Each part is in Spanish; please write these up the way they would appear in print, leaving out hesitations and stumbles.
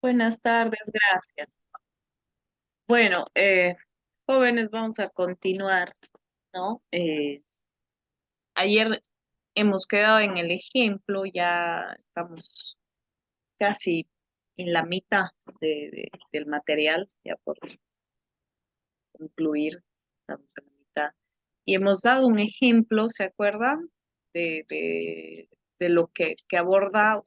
Buenas tardes, gracias. Bueno, jóvenes, vamos a continuar, ¿no? Ayer hemos quedado en el ejemplo, ya estamos casi en la mitad del material, ya por concluir, estamos en la mitad. Y hemos dado un ejemplo, ¿se acuerdan? De lo que aborda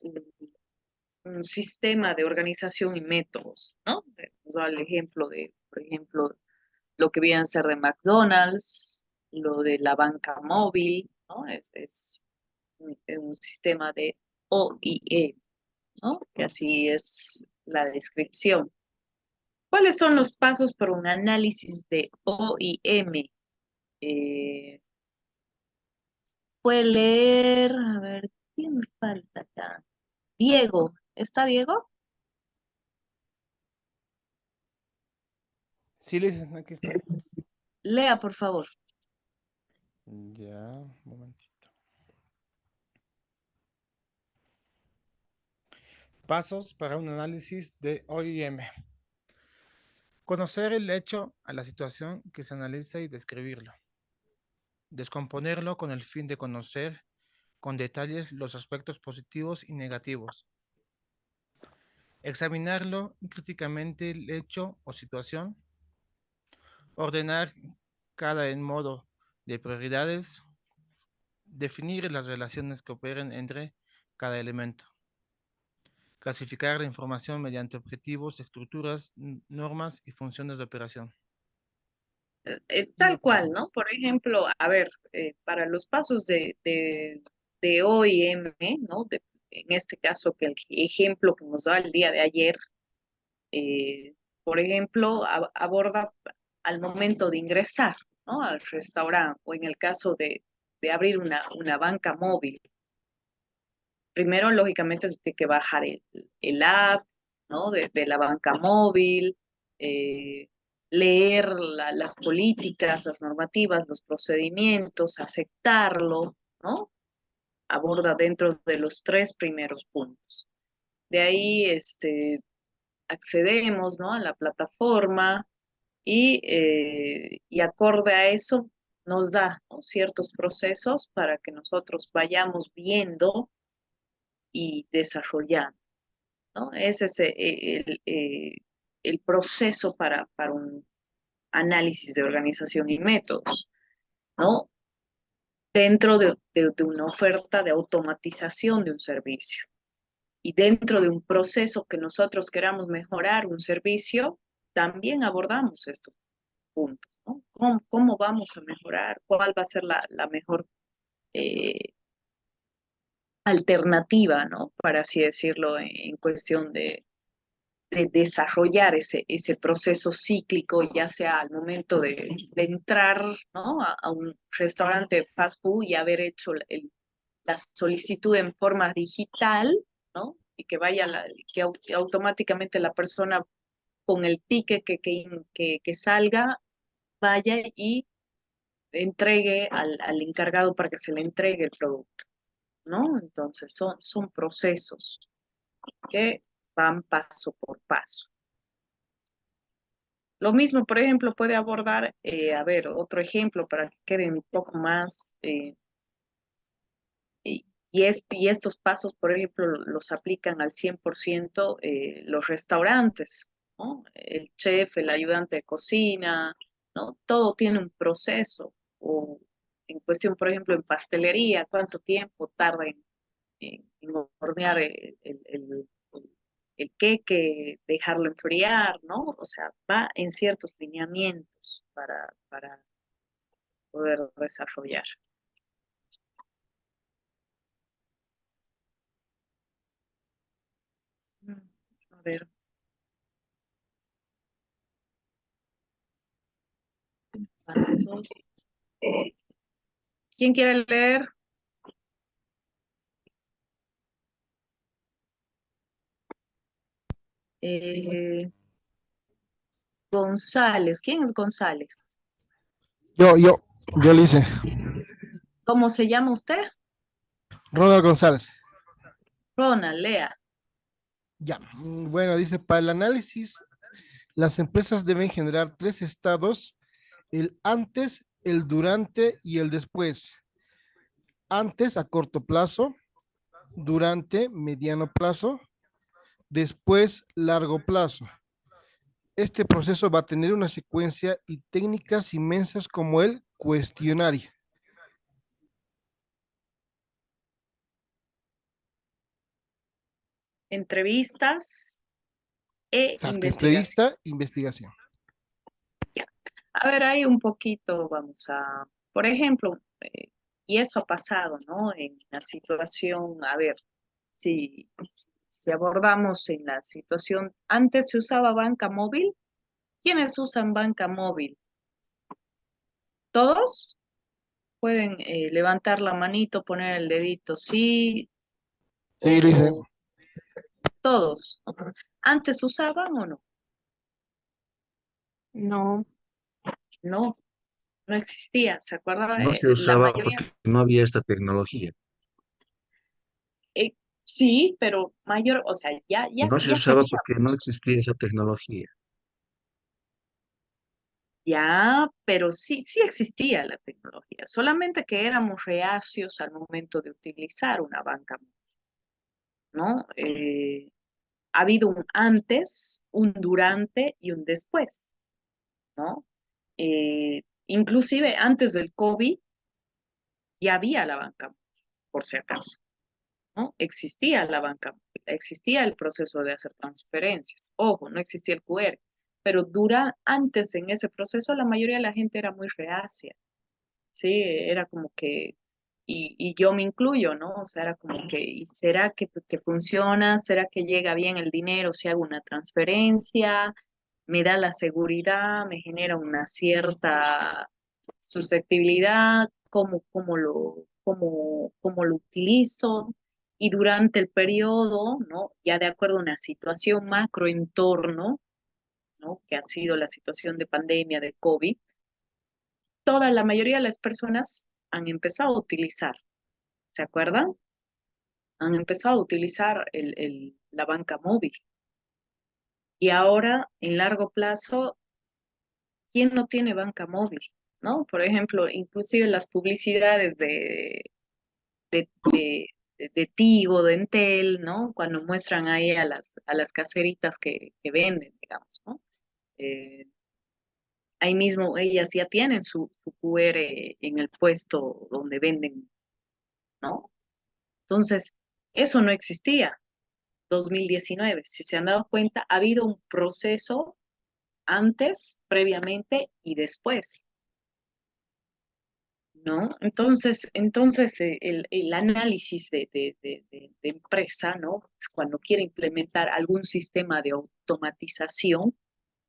un sistema de organización y métodos, ¿no? Hemos dado el ejemplo de, por ejemplo, lo que viene a ser de McDonald's, lo de la banca móvil, ¿no? Es un sistema de OIE, ¿no? Que así es la descripción. ¿Cuáles son los pasos para un análisis de OIM? Eh, Puede leer, a ver, ¿quién me falta acá? Diego, ¿está Diego? Sí, Liz, aquí estoy. Lea, por favor. Ya, un momentito. Pasos para un análisis de OIM. Conocer el hecho a la situación que se analiza y describirlo. Descomponerlo con el fin de conocer con detalles los aspectos positivos y negativos. Examinarlo críticamente el hecho o situación. Ordenar cada en modo de prioridades. Definir las relaciones que operen entre cada elemento. Clasificar la información mediante objetivos, estructuras, normas y funciones de operación. Tal cual, ¿no? Por ejemplo, a ver, para los pasos de OIM, ¿no? En este caso, que el ejemplo que nos da el día de ayer, por ejemplo, aborda al momento de ingresar, ¿no? Al restaurante, o en el caso de abrir una banca móvil. Primero, lógicamente, se tiene que bajar el app, ¿no? De la banca móvil, eh, leer las políticas, las normativas, los procedimientos, aceptarlo, ¿no? Aborda dentro de los tres primeros puntos. De ahí, accedemos, ¿no? A la plataforma y acorde a eso nos da, ¿no? Ciertos procesos para que nosotros vayamos viendo y desarrollando, ¿no? Ese es el proceso para un análisis de organización y métodos, ¿no? Dentro de una oferta de automatización de un servicio y dentro de un proceso que nosotros queramos mejorar un servicio, también abordamos estos puntos, ¿no? ¿Cómo vamos a mejorar? ¿Cuál va a ser la mejor eh, alternativa, ¿no? Para así decirlo, en cuestión de desarrollar ese proceso cíclico, ya sea al momento de entrar, ¿no? A un restaurante fast food y haber hecho la solicitud en forma digital, ¿no? Y que vaya, que automáticamente la persona con el ticket que salga, vaya y entregue al encargado para que se le entregue el producto, ¿no? Entonces son procesos que van paso por paso. Lo mismo, por ejemplo, puede abordar, a ver, otro ejemplo para que quede un poco más, y estos pasos, por ejemplo, los aplican al 100% los restaurantes, ¿no? El chef, el ayudante de cocina, ¿no? Todo tiene un proceso, o en cuestión, por ejemplo, en pastelería, cuánto tiempo tarda en hornear el queque, dejarlo enfriar, ¿no? O sea, va en ciertos lineamientos para poder desarrollar. A ver, pasos. ¿Quién quiere leer? Eh, González. ¿Quién es González? Yo le hice. ¿Cómo se llama usted? Ronald González. Ronald, lea. Ya, bueno, dice, para el análisis, las empresas deben generar tres estados: el antes, el durante y el después. Antes a corto plazo, durante mediano plazo, después largo plazo. Este proceso va a tener una secuencia y técnicas inmensas como el cuestionario. Entrevistas e Exacto, investigación. entrevista, investigación. Ya. A ver, hay un poquito, vamos a, por ejemplo, y eso ha pasado, ¿no? En la situación, a ver, si abordamos en la situación, antes se usaba banca móvil. ¿Quiénes usan banca móvil? ¿Todos? Pueden levantar la manito, poner el dedito, sí, Sí, lo hice. o todos. ¿Antes usaban o no? No, No, no existía, ¿se acuerda? No se La usaba mayoría, porque no había esta tecnología. sí, pero mayor, o sea, No se ya usaba tenía, porque no existía esa tecnología. ya, pero sí existía la tecnología, solamente que éramos reacios al momento de utilizar una banca, ¿no? Ha habido un antes, un durante y un después, ¿no? Inclusive antes del COVID ya había la banca, por si acaso, ¿no? Existía la banca, existía el proceso de hacer transferencias. Ojo, no existía el QR, pero antes en ese proceso la mayoría de la gente era muy reacia, ¿sí? Era como que, y yo me incluyo, ¿no? O sea, era como que, ¿y será que funciona? ¿Será que llega bien el dinero si hago una transferencia? ¿Me da la seguridad? ¿Me genera una cierta susceptibilidad? ¿Cómo lo utilizo? Y durante el periodo, ¿no? Ya de acuerdo a una situación macroentorno, ¿no? Que ha sido la situación de pandemia de COVID, la mayoría de las personas han empezado a utilizar, ¿se acuerdan? Han empezado a utilizar la banca móvil. Y ahora, en largo plazo, ¿quién no tiene banca móvil? ¿No? Por ejemplo, inclusive las publicidades de, de, de Tigo, de Entel, ¿no? Cuando muestran ahí a las caseritas que venden, digamos, ¿no? Eh, ahí mismo ellas ya tienen su QR en el puesto donde venden, ¿no? Entonces, eso no existía 2019. Si se han dado cuenta, ha habido un proceso antes, previamente y después, ¿no? Entonces el análisis de empresa, ¿no? Cuando quiere implementar algún sistema de automatización,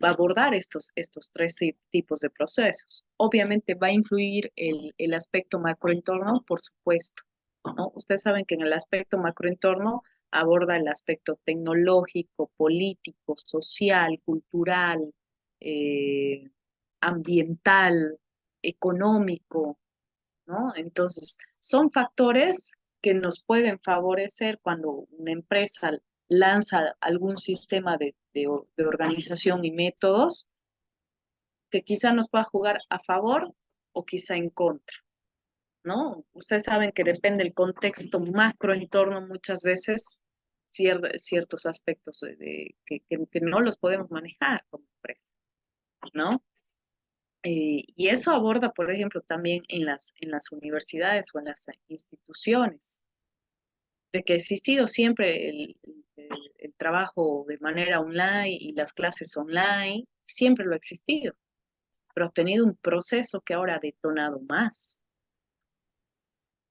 va a abordar estos tres tipos de procesos. Obviamente va a influir el aspecto macroentorno, por supuesto, ¿no? Ustedes saben que en el aspecto macroentorno aborda el aspecto tecnológico, político, social, cultural, eh, ambiental, económico, ¿no? Entonces, son factores que nos pueden favorecer cuando una empresa lanza algún sistema de organización y métodos que quizá nos pueda jugar a favor o quizá en contra, ¿no? Ustedes saben que depende del contexto macro entorno muchas veces ciertos aspectos que no los podemos manejar como empresa, ¿no? Y eso aborda, por ejemplo, también en las universidades o en las instituciones, de que ha existido siempre el trabajo de manera online y las clases online, siempre lo ha existido, pero ha tenido un proceso que ahora ha detonado más.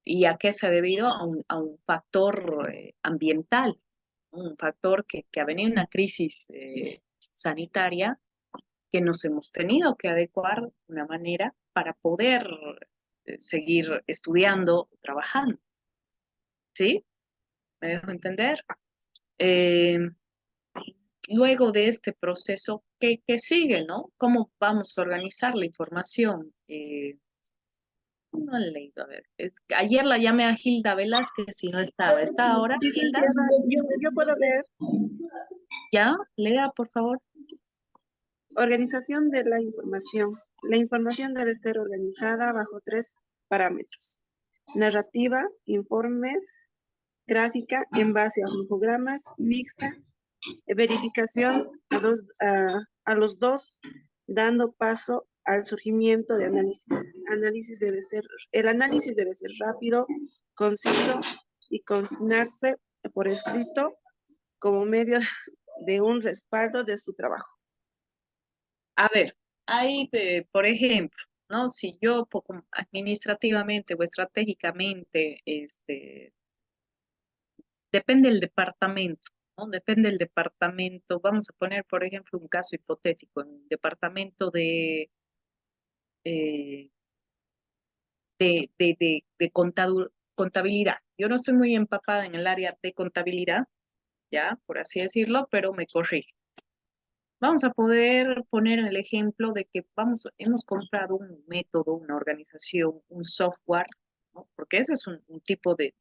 ¿Y a qué se ha debido? A un factor ambiental, ¿no? Un factor que ha venido una crisis sanitaria que nos hemos tenido que adecuar de una manera para poder seguir estudiando, trabajando. ¿Sí? ¿Me dejo entender? Eh, luego de este proceso, ¿qué sigue, no? ¿Cómo vamos a organizar la información? No he leído, a ver. Ayer la llamé a Hilda Velázquez si no estaba. ¿Está ahora, Hilda? Licenciada, yo puedo leer ¿Ya? Lea, por favor. organización de la información. La información debe ser organizada bajo 3 parámetros. Narrativa, informes, gráfica en base a flujogramas, mixta, verificación a los dos, dando paso al surgimiento de análisis. El análisis debe ser rápido, conciso y consignarse por escrito como medio de un respaldo de su trabajo. A ver, ahí, por ejemplo, ¿no? Si yo poco administrativamente o estratégicamente, depende del departamento, ¿no? Depende del departamento. Vamos a poner, por ejemplo, un caso hipotético, en el departamento eh, de contabilidad. Yo no estoy muy empapada en el área de contabilidad, ya, por así decirlo, pero me corrige. Vamos a poder poner el ejemplo de que hemos comprado un método, una organización, un software, ¿no? Porque ese es un tipo de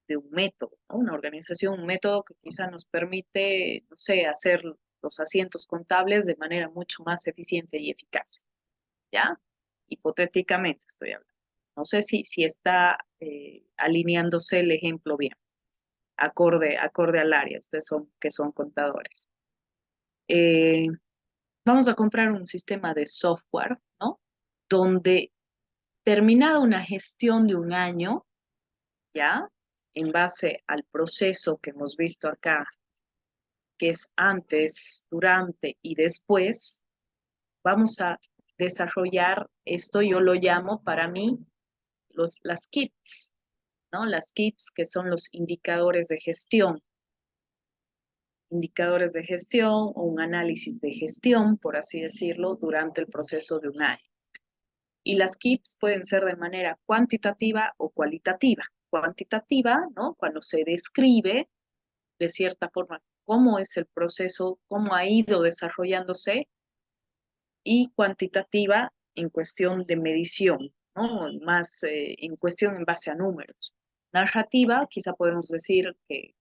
un método, ¿no? Una organización, un método que quizá nos permite, no sé, hacer los asientos contables de manera mucho más eficiente y eficaz, ¿ya? Hipotéticamente estoy hablando. No sé si está alineándose el ejemplo bien, acorde al área, ustedes que son contadores. Eh, Vamos a comprar un sistema de software, ¿no? Donde terminada una gestión de un año, ¿ya? En base al proceso que hemos visto acá, que es antes, durante y después, vamos a desarrollar esto, yo lo llamo para mí las KIPs, ¿no? Las KIPs que son los indicadores de gestión o un análisis de gestión, por así decirlo, durante el proceso de un año. Y las KIPs pueden ser de manera cuantitativa o cualitativa. Cuantitativa, ¿no? Cuando se describe de cierta forma cómo es el proceso, cómo ha ido desarrollándose, y cuantitativa en cuestión de medición, ¿no? Más en cuestión en base a números. Narrativa, quizá podemos decir que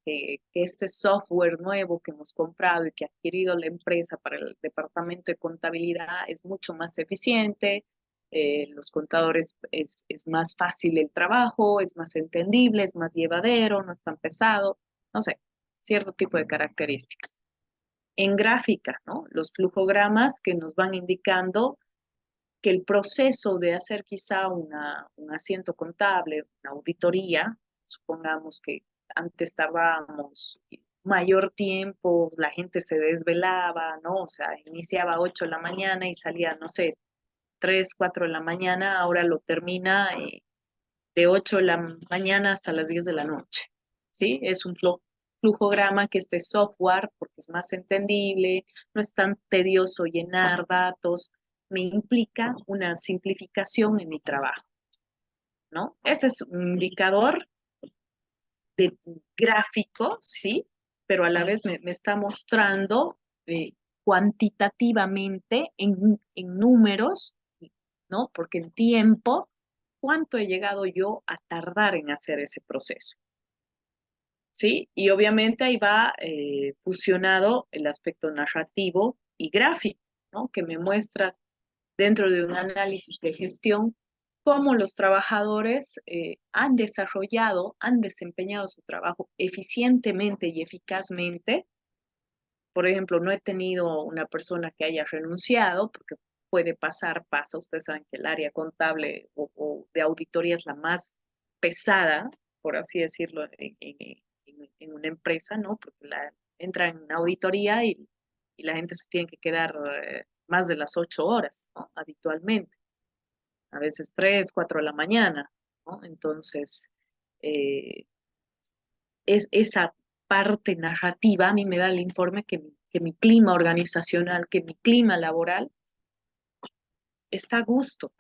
este software nuevo que hemos comprado y que ha adquirido la empresa para el departamento de contabilidad es mucho más eficiente, los contadores es más fácil el trabajo, es más entendible, es más llevadero, no es tan pesado, no sé, cierto tipo de características. En gráfica, ¿no? Los flujogramas que nos van indicando que el proceso de hacer quizá un asiento contable, una auditoría, supongamos que antes tardábamos mayor tiempo, la gente se desvelaba, ¿no? O sea, iniciaba a 8 de la mañana y salía, no sé, 3, 4 de la mañana, ahora lo termina de 8 de la mañana hasta las 10 de la noche, ¿sí? Es un flujograma que este software, porque es más entendible, no es tan tedioso llenar datos, me implica una simplificación en mi trabajo, ¿no? Ese es un indicador de gráfico, ¿sí? Pero a la vez me está mostrando cuantitativamente en números, ¿no? Porque en tiempo, ¿cuánto he llegado yo a tardar en hacer ese proceso? ¿Sí? Y obviamente ahí va fusionado el aspecto narrativo y gráfico, ¿no? Que me muestra dentro de un análisis de gestión cómo los trabajadores han desarrollado, han desempeñado su trabajo eficientemente y eficazmente. Por ejemplo, no he tenido una persona que haya renunciado, porque puede pasar, pasa. Ustedes saben que el área contable o de auditoría es la más pesada, por así decirlo, en una empresa, ¿no? Porque entra en auditoría y la gente se tiene que quedar más de las 8 horas, ¿no? Habitualmente. A veces 3, 4 de la mañana, ¿no? Entonces, eh, esa parte narrativa a mí me da el informe que mi clima organizacional, que mi clima laboral está a gusto,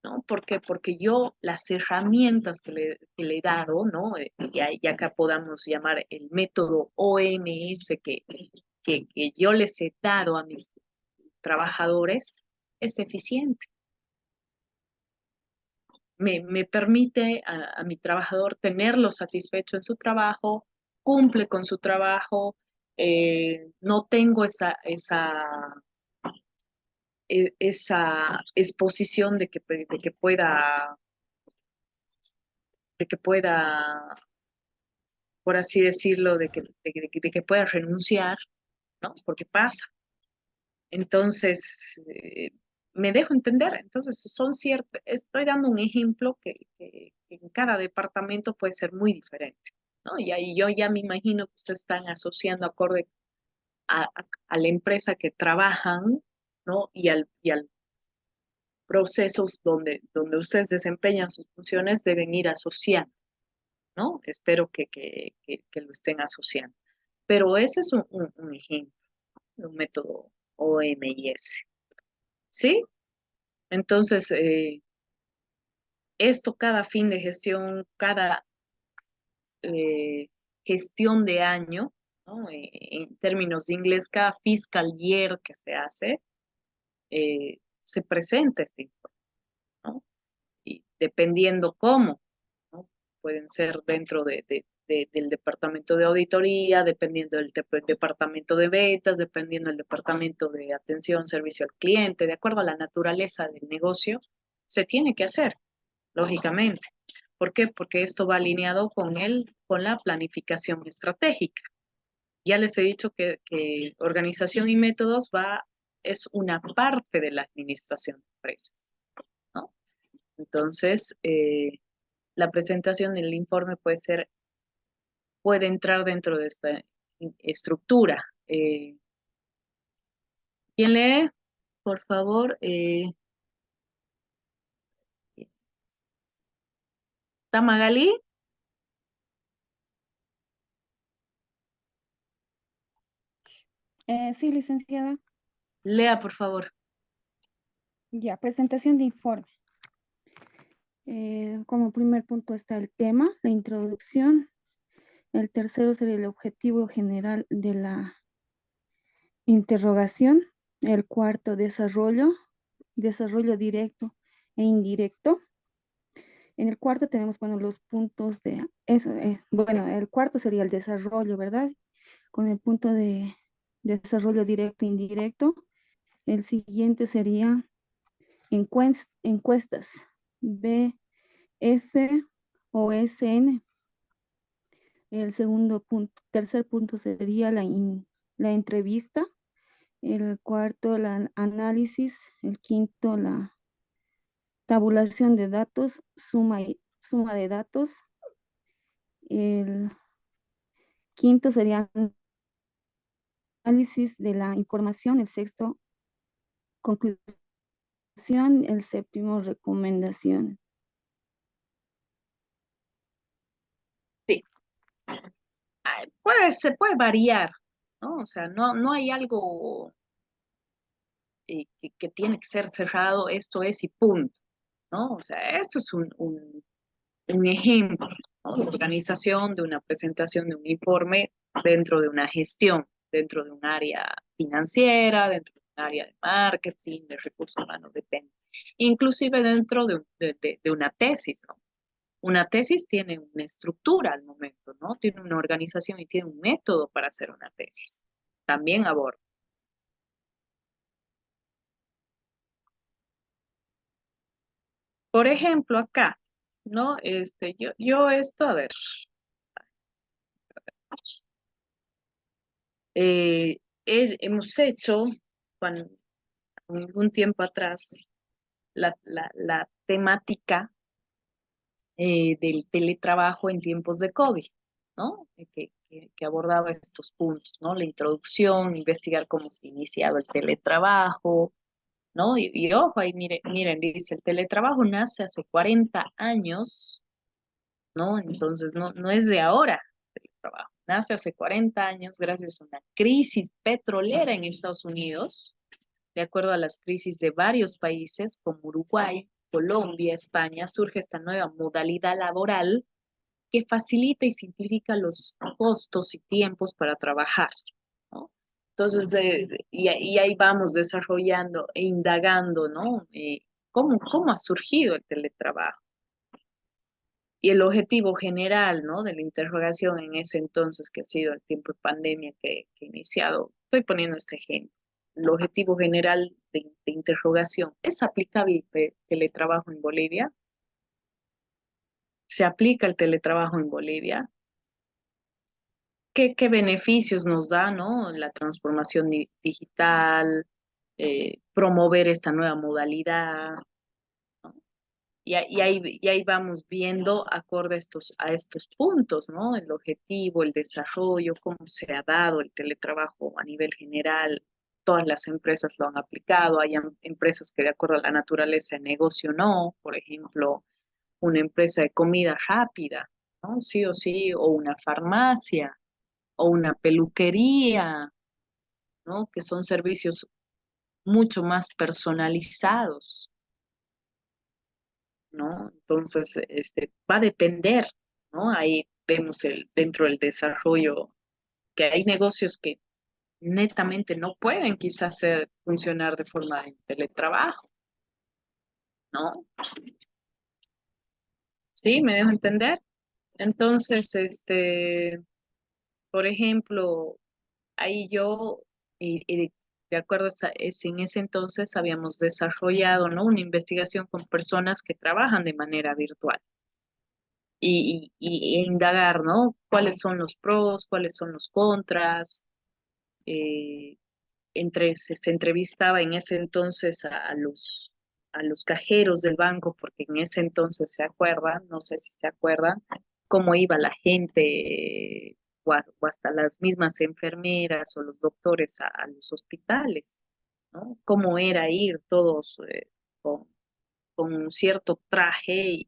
¿no? ¿Por qué? Porque yo las herramientas que le he dado, ¿no? Y acá podamos llamar el método OMS que yo les he dado a mis trabajadores, es eficiente. me permite a mi trabajador tenerlo satisfecho en su trabajo, cumple con su trabajo, no tengo esa exposición de que pueda, por así decirlo, de que pueda renunciar, ¿no? Porque pasa. Entonces, me dejo entender. Entonces, son ciertos, estoy dando un ejemplo que en cada departamento puede ser muy diferente, ¿no? Y ahí yo ya me imagino que ustedes están asociando acorde a la empresa que trabajan, ¿no? Y al procesos donde ustedes desempeñan sus funciones deben ir asociando, ¿no? Espero que lo estén asociando. Pero ese es un ejemplo, un método OMIS, ¿sí? Entonces, esto cada fin de gestión, cada gestión de año, ¿no? En términos de inglés, cada fiscal year que se hace, se presenta este informe, ¿no? Y dependiendo cómo, ¿no? Pueden ser dentro del departamento de auditoría, dependiendo del departamento de ventas, dependiendo del departamento de atención, servicio al cliente, de acuerdo a la naturaleza del negocio, se tiene que hacer, lógicamente. ¿Por qué? Porque esto va alineado con la planificación estratégica. Ya les he dicho que organización y métodos es una parte de la administración de empresas, ¿no? Entonces, la presentación del informe puede entrar dentro de esta estructura. ¿Quién lee? Por favor. ¿Tamagali? Sí, licenciada. Lea, por favor. Ya, presentación de informe. Como primer punto está el tema, la introducción. El tercero sería el objetivo general de la interrogación. El cuarto, desarrollo directo e indirecto. En el cuarto tenemos, bueno, los puntos de eso. Bueno, el cuarto sería el desarrollo, ¿verdad? Con el punto de desarrollo directo e indirecto. El siguiente sería encuestas, BF o SN. El tercer punto sería la entrevista. El cuarto, el análisis. El quinto, la tabulación de datos, suma de datos. El quinto sería análisis de la información. El sexto, conclusión. El séptimo, recomendación. Sí. Se puede variar, ¿no? O sea, no hay algo que tiene que ser cerrado, esto es y punto, ¿no? O sea, esto es un ejemplo, ¿no? De organización, de una presentación de un informe dentro de una gestión, dentro de un área financiera, dentro de un área de marketing, de recursos humanos, depende. Inclusive dentro de una tesis, ¿no? Una tesis tiene una estructura al momento, ¿no? Tiene una organización y tiene un método para hacer una tesis. También aborda. Por ejemplo, acá, ¿no? Yo esto, a ver, eh, hemos hecho, cuando, algún tiempo atrás, la temática del teletrabajo en tiempos de COVID, ¿no? Que abordaba estos puntos, ¿no? La introducción, investigar cómo se ha iniciado el teletrabajo, ¿no? Y ojo, ahí miren, dice, el teletrabajo nace hace 40 años, ¿no? Entonces, no es de ahora el teletrabajo. Nace hace 40 años gracias a una crisis petrolera en Estados Unidos, de acuerdo a las crisis de varios países como Uruguay, Colombia, España, surge esta nueva modalidad laboral que facilita y simplifica los costos y tiempos para trabajar, ¿no? Entonces, y ahí vamos desarrollando e indagando, ¿no? ¿Cómo ha surgido el teletrabajo? Y el objetivo general, ¿no? De la interrogación en ese entonces, que ha sido el tiempo de pandemia que he iniciado, estoy poniendo este ejemplo. El objetivo general de interrogación, ¿es aplicable el teletrabajo en Bolivia? ¿Se aplica el teletrabajo en Bolivia? ¿Qué beneficios nos da, ¿no? La transformación digital, promover esta nueva modalidad, ¿no? Y ahí vamos viendo acorde a estos puntos, ¿no? El objetivo, el desarrollo, cómo se ha dado el teletrabajo a nivel general. Todas las empresas lo han aplicado. Hay empresas que de acuerdo a la naturaleza de negocio no. Por ejemplo, una empresa de comida rápida, ¿no? Sí o sí, o una farmacia, o una peluquería, ¿no? Que son servicios mucho más personalizados, ¿no? Entonces, va a depender, ¿no? Ahí vemos dentro del desarrollo que hay negocios que netamente no pueden quizás funcionar de forma de teletrabajo, ¿no? ¿Sí? ¿Me dejo entender? Entonces, por ejemplo, ahí yo, de acuerdo en ese entonces habíamos desarrollado, ¿no? Una investigación con personas que trabajan de manera virtual. E indagar, ¿no? ¿Cuáles son los pros, cuáles son los contras? Eh, se entrevistaba en ese entonces a los cajeros del banco, porque en ese entonces se acuerdan, no sé si se acuerdan, cómo iba la gente o hasta las mismas enfermeras o los doctores a los hospitales, ¿no? Cómo era ir todos con un cierto traje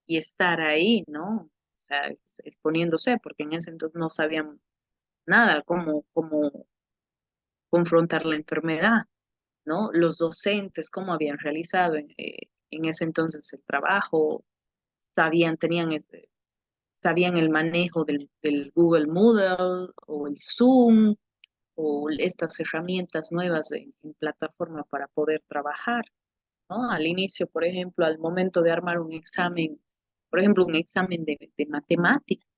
y estar ahí, ¿no? O sea, exponiéndose, porque en ese entonces no sabían nada, cómo confrontar la enfermedad, ¿no? Los docentes, cómo habían realizado en ese entonces el trabajo, sabían el manejo del Google Moodle o el Zoom o estas herramientas nuevas en plataforma para poder trabajar, ¿no? Al inicio, por ejemplo, al momento de armar un examen, por ejemplo, un examen de matemáticas,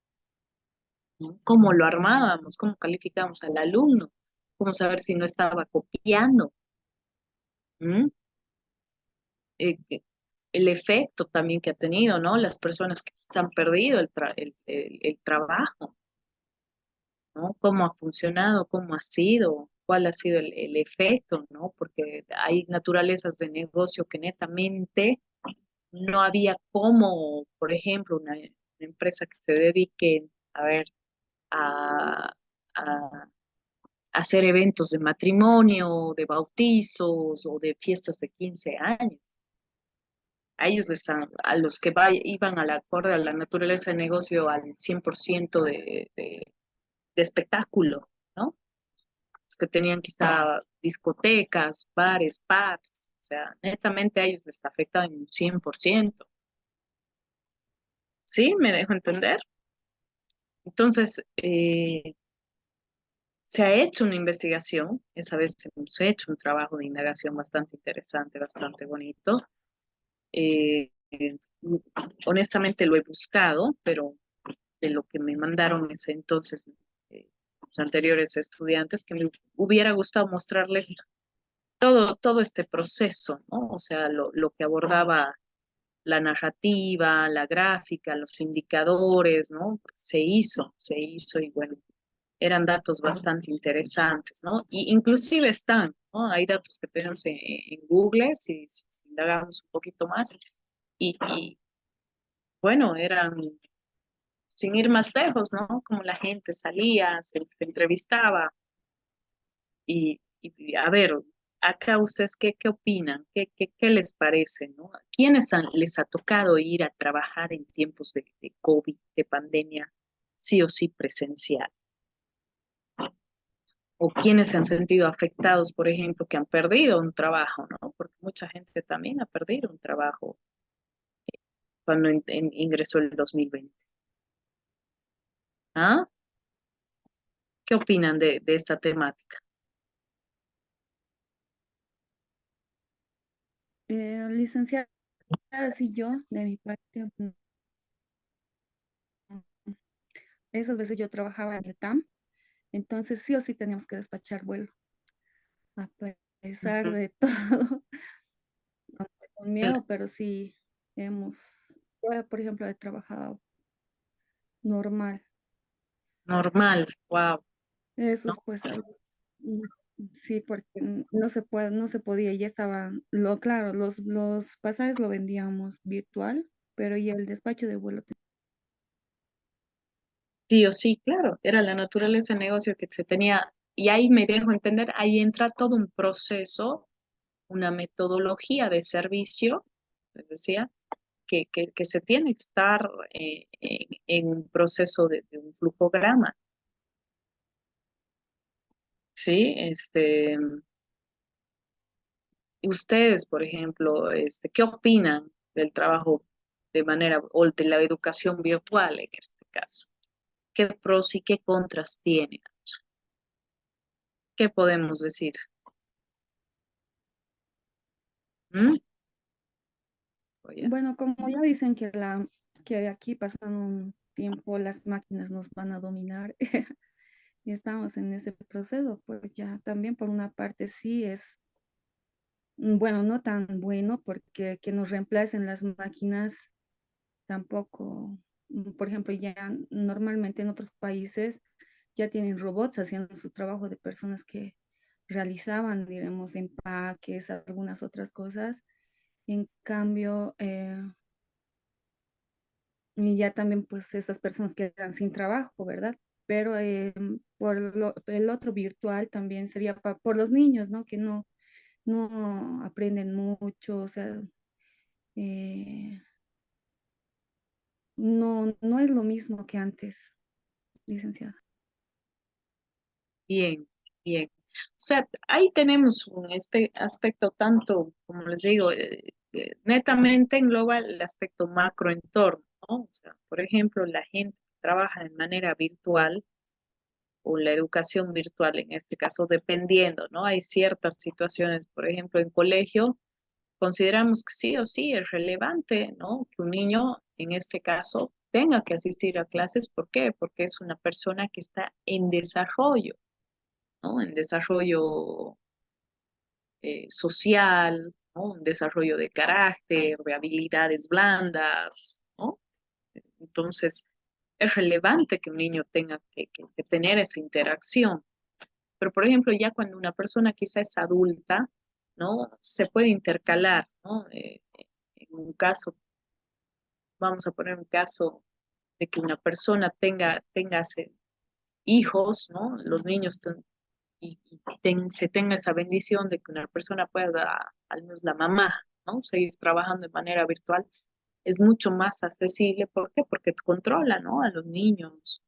¿no? ¿Cómo lo armábamos? ¿Cómo calificábamos al alumno? ¿Cómo saber si no estaba copiando? ¿Mm? El efecto también que ha tenido, ¿no? Las personas que se han perdido el trabajo, ¿no? ¿Cómo ha funcionado? ¿Cómo ha sido? ¿Cuál ha sido el efecto, ¿no? Porque hay naturalezas de negocio que netamente no había cómo, por ejemplo, una empresa que se dedique, a ver, a, a hacer eventos de matrimonio, de bautizos o de fiestas de 15 años. A ellos a los que iban a la acorde a la naturaleza de negocio al 100% de espectáculo, ¿no? Los que tenían quizá discotecas, bares, pubs, o sea, netamente a ellos les afectaba en un 100%. ¿Sí? ¿Me dejo entender? Entonces, se ha hecho una investigación, esa vez hemos hecho un trabajo de indagación bastante interesante, bastante bonito. Eh, honestamente lo he buscado, pero de lo que me mandaron en ese entonces los anteriores estudiantes, que me hubiera gustado mostrarles todo este proceso, ¿no? O sea, lo que abordaba la narrativa, la gráfica, los indicadores, ¿no? Se hizo y bueno, eran datos bastante interesantes, ¿no? Y inclusive están, ¿no? Hay datos que tenemos en Google, si indagamos un poquito más, y bueno, eran sin ir más lejos, ¿no? Como la gente salía, se entrevistaba y a ver, acá ustedes, ¿qué opinan? ¿Qué les parece, no? ¿Quiénes les ha tocado ir a trabajar en tiempos de COVID, de pandemia, sí o sí presencial? ¿O quiénes se han sentido afectados, por ejemplo, que han perdido un trabajo, ¿no? Porque mucha gente también ha perdido un trabajo cuando ingresó el 2020. ¿Ah? ¿Qué opinan de esta temática? Licenciada, si yo, de mi parte, esas veces yo trabajaba en el TAM, entonces sí o sí teníamos que despachar vuelo, a pesar Ujú. de todo, aunque con miedo, pero sí yo, por ejemplo, he trabajado normal. Normal, wow, Eso ¿no? es pues algo, mm, sí, porque no se podía, ya estaban, claro, los pasajes lo vendíamos virtual, pero y el despacho de vuelo. Sí o sí, claro, era la naturaleza del negocio que se tenía, y ahí me dejo entender, ahí entra todo un proceso, una metodología de servicio, les decía, que se tiene que estar en un proceso de un flujograma, ¿sí? Ustedes, por ejemplo, ¿qué opinan del trabajo de manera, o de la educación virtual en este caso? ¿Qué pros y qué contras tiene? ¿Qué podemos decir? ¿Mm? Oye, Bueno, como ya dicen que aquí pasando un tiempo las máquinas nos van a dominar y estamos en ese proceso, pues ya también por una parte sí es, bueno, no tan bueno porque que nos reemplacen las máquinas tampoco, por ejemplo, ya normalmente en otros países ya tienen robots haciendo su trabajo de personas que realizaban, digamos, empaques, algunas otras cosas. En cambio, y ya también pues esas personas quedan sin trabajo, ¿verdad? Pero el otro virtual también sería por los niños, ¿no? Que no aprenden mucho, o sea, eh, no es lo mismo que antes, licenciada. bien, bien. O sea, ahí tenemos un aspecto tanto, como les digo, netamente engloba el aspecto macroentorno, ¿no? O sea, por ejemplo, la gente que trabaja de manera virtual o la educación virtual en este caso, dependiendo, ¿no? Hay ciertas situaciones, por ejemplo, en colegio, consideramos que sí o sí es relevante, ¿no? Que un niño, en este caso, tenga que asistir a clases. ¿Por qué? Porque es una persona que está en desarrollo, ¿no? En desarrollo social, ¿no? Un desarrollo de carácter, de habilidades blandas, ¿no? Entonces, es relevante que un niño tenga que tener esa interacción. Pero, por ejemplo, ya cuando una persona quizá es adulta, ¿no? Se puede intercalar, ¿no? En un caso, vamos a poner un caso de que una persona tenga hijos, ¿no? Los niños se tenga esa bendición de que una persona pueda, al menos la mamá, ¿no? Seguir trabajando de manera virtual, es mucho más accesible. ¿Por qué? Porque controla, ¿no? A los niños,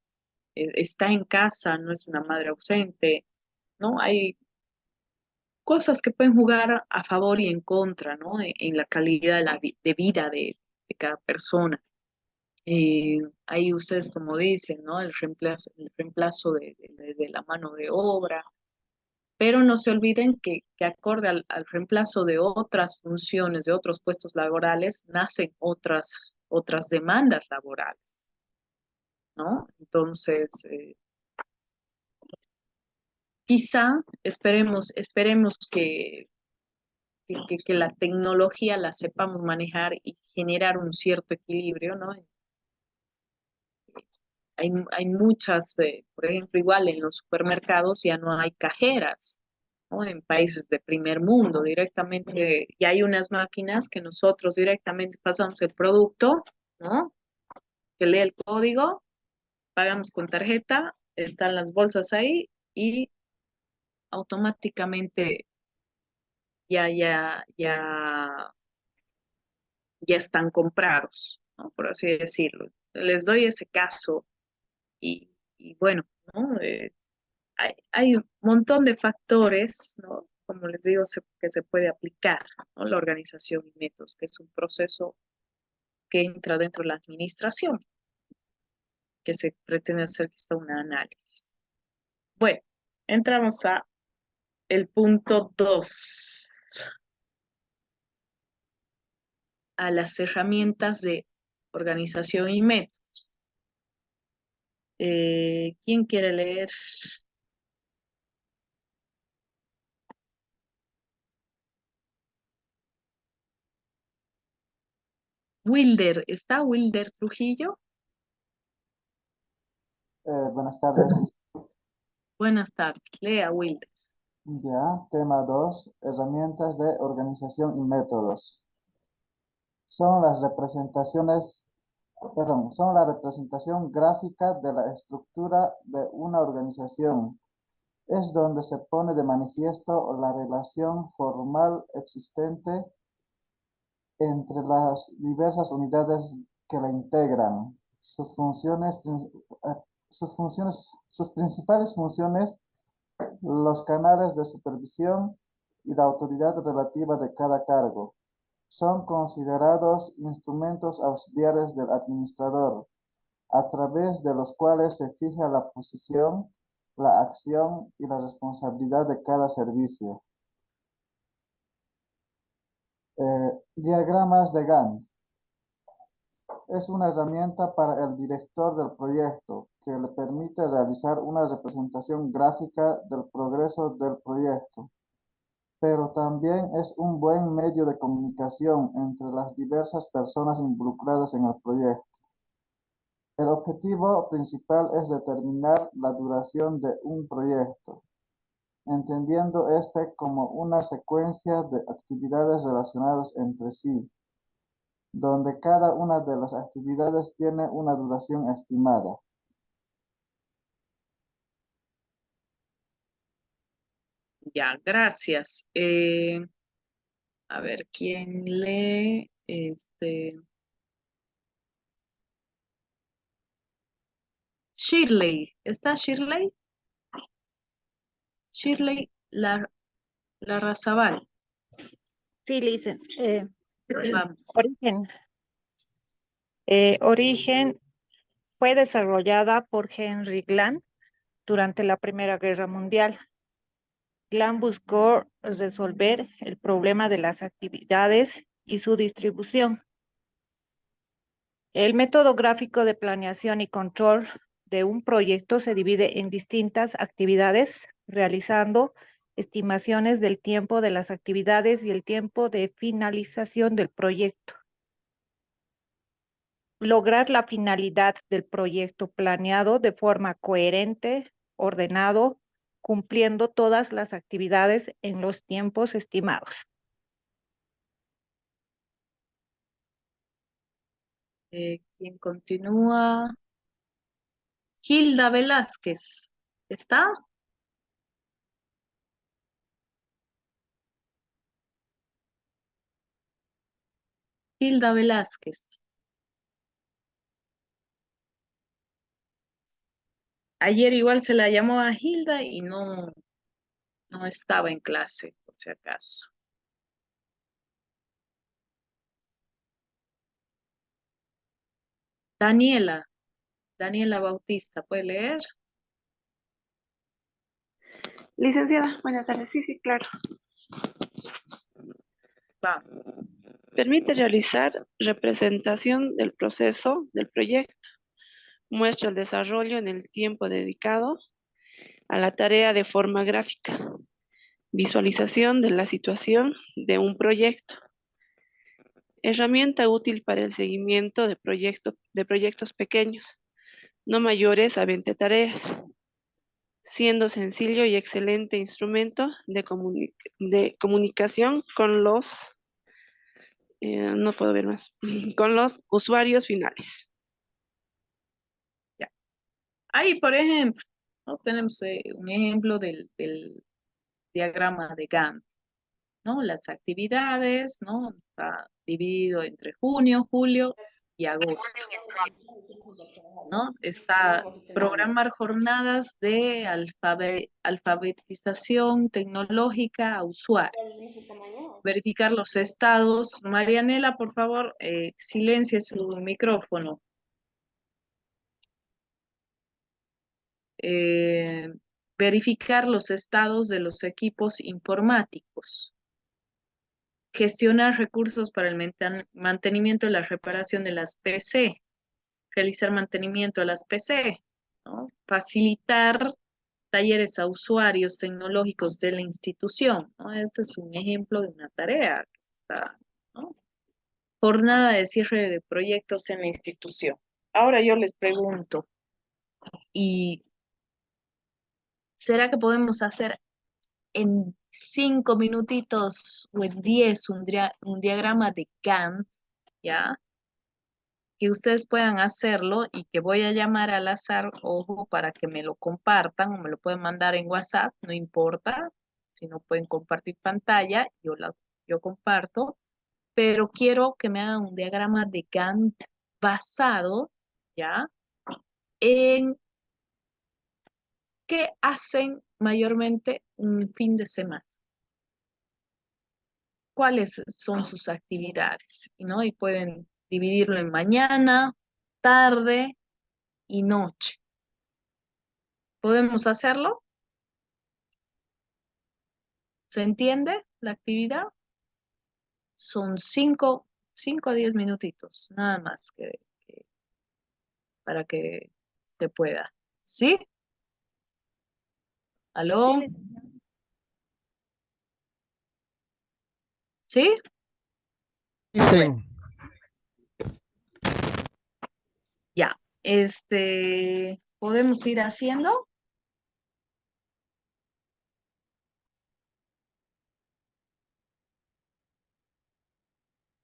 está en casa, no es una madre ausente, ¿no? Hay cosas que pueden jugar a favor y en contra, ¿no? En la calidad de vida de cada persona. Eh, Ahí ustedes, como dicen, ¿no? El reemplazo de la mano de obra, pero no se olviden que acorde al reemplazo de otras funciones, de otros puestos laborales, nacen otras demandas laborales, ¿no? Entonces, quizá esperemos que la tecnología la sepamos manejar y generar un cierto equilibrio, ¿no? Hay muchas, por ejemplo, igual en los supermercados ya no hay cajeras, ¿no? En países de primer mundo directamente, y hay unas máquinas que nosotros directamente pasamos el producto, ¿no? Que lee el código, pagamos con tarjeta, están las bolsas ahí y automáticamente ya ya están comprados, ¿no? Por así decirlo. Les doy ese caso y bueno, ¿no? Hay un montón de factores, ¿no? Como les digo, que se puede aplicar, ¿no? La organización y métodos, que es un proceso que entra dentro de la administración, que se pretende hacer que está un análisis. Bueno, entramos a el punto 2, a las herramientas de organización y métodos. ¿Quién quiere leer? Wilder, ¿está Wilder Trujillo? Buenas tardes. Buenas tardes, lea Wilder. Ya, tema 2, herramientas de organización y métodos. Son las representaciones, son la representación gráfica de la estructura de una organización. Es donde se pone de manifiesto la relación formal existente entre las diversas unidades que la integran. Sus principales funciones, los canales de supervisión y la autoridad relativa de cada cargo. Son considerados instrumentos auxiliares del administrador, a través de los cuales se fija la posición, la acción y la responsabilidad de cada servicio. Diagramas de Gantt. Es una herramienta para el director del proyecto que le permite realizar una representación gráfica del progreso del proyecto, pero también es un buen medio de comunicación entre las diversas personas involucradas en el proyecto. El objetivo principal es determinar la duración de un proyecto, entendiendo este como una secuencia de actividades relacionadas entre sí, donde cada una de las actividades tiene una duración estimada. Ya, gracias. A ver, ¿quién lee? Shirley, ¿está Shirley? Shirley Larrazabal. Sí, Lisen. Vamos. Origen. Origen fue desarrollada por Henry Glan durante la Primera Guerra Mundial. Glan buscó resolver el problema de las actividades y su distribución. El método gráfico de planeación y control de un proyecto se divide en distintas actividades, realizando estimaciones del tiempo de las actividades y el tiempo de finalización del proyecto. Lograr la finalidad del proyecto planeado de forma coherente, ordenado, cumpliendo todas las actividades en los tiempos estimados. ¿Quién continúa? Hilda Velázquez, ¿está? Hilda Velázquez. Ayer igual se la llamó a Hilda y no estaba en clase, por si acaso. Daniela Bautista, ¿puede leer? Licenciada, buenas tardes. Sí, sí, claro. Va. Permite realizar representación del proceso del proyecto. Muestra el desarrollo en el tiempo dedicado a la tarea de forma gráfica. Visualización de la situación de un proyecto. Herramienta útil para el seguimiento de proyectos pequeños, no mayores a 20 tareas, siendo sencillo y excelente instrumento de comunicación con los, no puedo ver más, con los usuarios finales. Ya. Ahí, por ejemplo, ¿no? Tenemos un ejemplo del diagrama de Gantt, ¿no? Las actividades, ¿no? Está dividido entre junio, julio y agosto, ¿no? Está programar jornadas de alfabetización tecnológica a usuario. Verificar los estados. Marianela, por favor, silencie su micrófono. Verificar los estados de los equipos informáticos. Gestionar recursos para el mantenimiento y la reparación de las PC. Realizar mantenimiento a las PC. ¿no? Facilitar talleres a usuarios tecnológicos de la institución, ¿no? Este es un ejemplo de una tarea que está, ¿no? Jornada de cierre de proyectos en la institución. Ahora yo les pregunto, ¿y será que podemos hacer en 5 minutitos o en 10 un diagrama de Gantt, ¿ya? Que ustedes puedan hacerlo y que voy a llamar al azar, ojo, para que me lo compartan o me lo pueden mandar en WhatsApp, no importa, si no pueden compartir pantalla, yo comparto, pero quiero que me hagan un diagrama de Gantt basado, ¿ya? En qué hacen mayormente un fin de semana, cuáles son sus actividades, ¿no? Y pueden dividirlo en mañana, tarde y noche. ¿Podemos hacerlo? ¿Se entiende la actividad? Son 5 a 10 minutitos, nada más para que se pueda. ¿Sí? ¿Aló? ¿Sí? Bueno, Dicen, ya. ¿Podemos ir haciendo?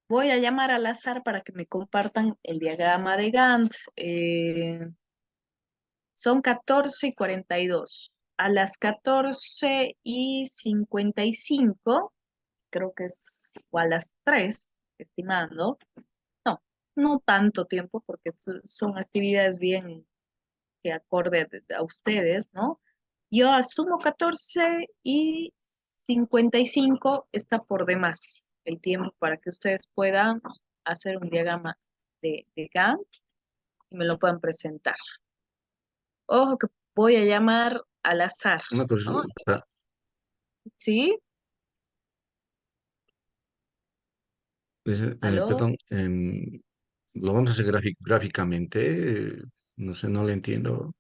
Voy a llamar al azar para que me compartan el diagrama de Gantt. Son 14:42. A las 14:55, creo que es, o a las 3, estimando. No, no tanto tiempo porque son actividades bien que acorde a ustedes, ¿no? Yo asumo 14:55, está por demás el tiempo para que ustedes puedan hacer un diagrama de Gantt y me lo puedan presentar. Ojo que voy a llamar al azar, Una ¿no? consulta, ¿Sí? ¿Aló? perdón, lo vamos a hacer gráficamente, no sé, no le entiendo.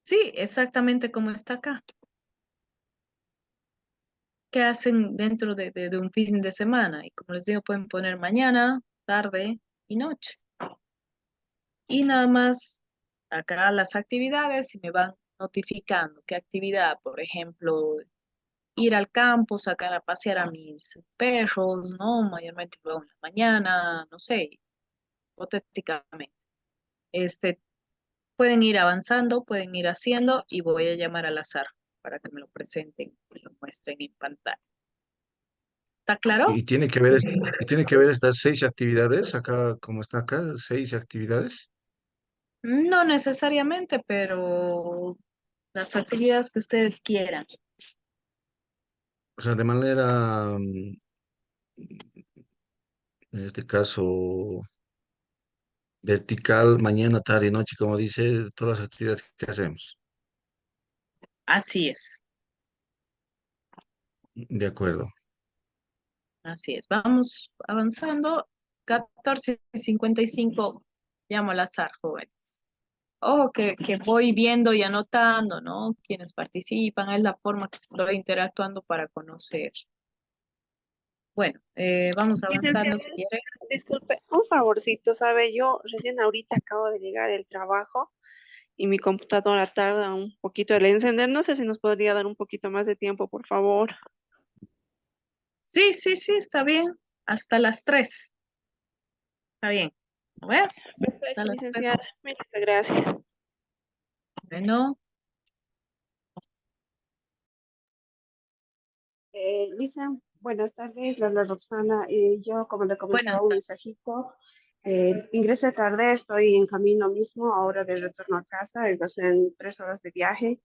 Sí, exactamente como está acá. ¿Qué hacen dentro de un fin de semana? Y como les digo, pueden poner mañana, tarde y noche. Y nada más acá las actividades y me van notificando qué actividad, por ejemplo, ir al campo, sacar a pasear a mis perros, ¿no? Mayormente luego en la mañana, no sé, hipotéticamente. Este, Pueden ir avanzando, pueden ir haciendo y voy a llamar al azar para que me lo presenten, me lo muestren en pantalla. ¿Está claro? Y tiene que ver, y tiene que ver estas 6 actividades, acá, como está acá, 6 actividades. No necesariamente, pero las actividades que ustedes quieran. O sea, de manera, en este caso, vertical, mañana, tarde y noche, como dice, todas las actividades que hacemos. Así es, De acuerdo. así es. Vamos avanzando. 14:55, llamo al azar, jóvenes. Ojo que voy viendo y anotando, ¿no? Quienes participan, es la forma que estoy interactuando para conocer. Bueno, vamos avanzando Licenciada, si quieren. disculpe, un favorcito, sabe, yo recién ahorita acabo de llegar del trabajo y mi computadora tarda un poquito en encender. No sé si nos podría dar un poquito más de tiempo, por favor. Sí, sí, sí, está bien. Hasta las 3. Está bien. A ver, hasta Perfecto, las 3. licenciada. Muchas gracias. Bueno, Lisa, buenas tardes, la habla Roxana. Yo, como le buenas comentaba un tardes. mensajito, ingresé tarde, estoy en camino mismo, ahora de retorno a casa, en 3 horas de viaje,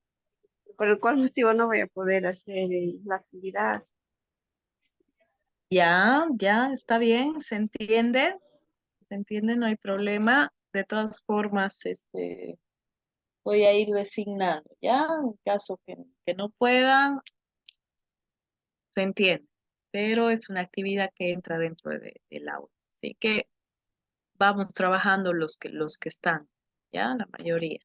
por el cual motivo no voy a poder hacer la actividad. Ya, ya, está bien, se entiende, no hay problema. De todas formas, voy a ir designando, ¿ya? En caso que no puedan, se entiende, pero es una actividad que entra dentro del aula. Así que vamos trabajando los que están, ¿ya? La mayoría.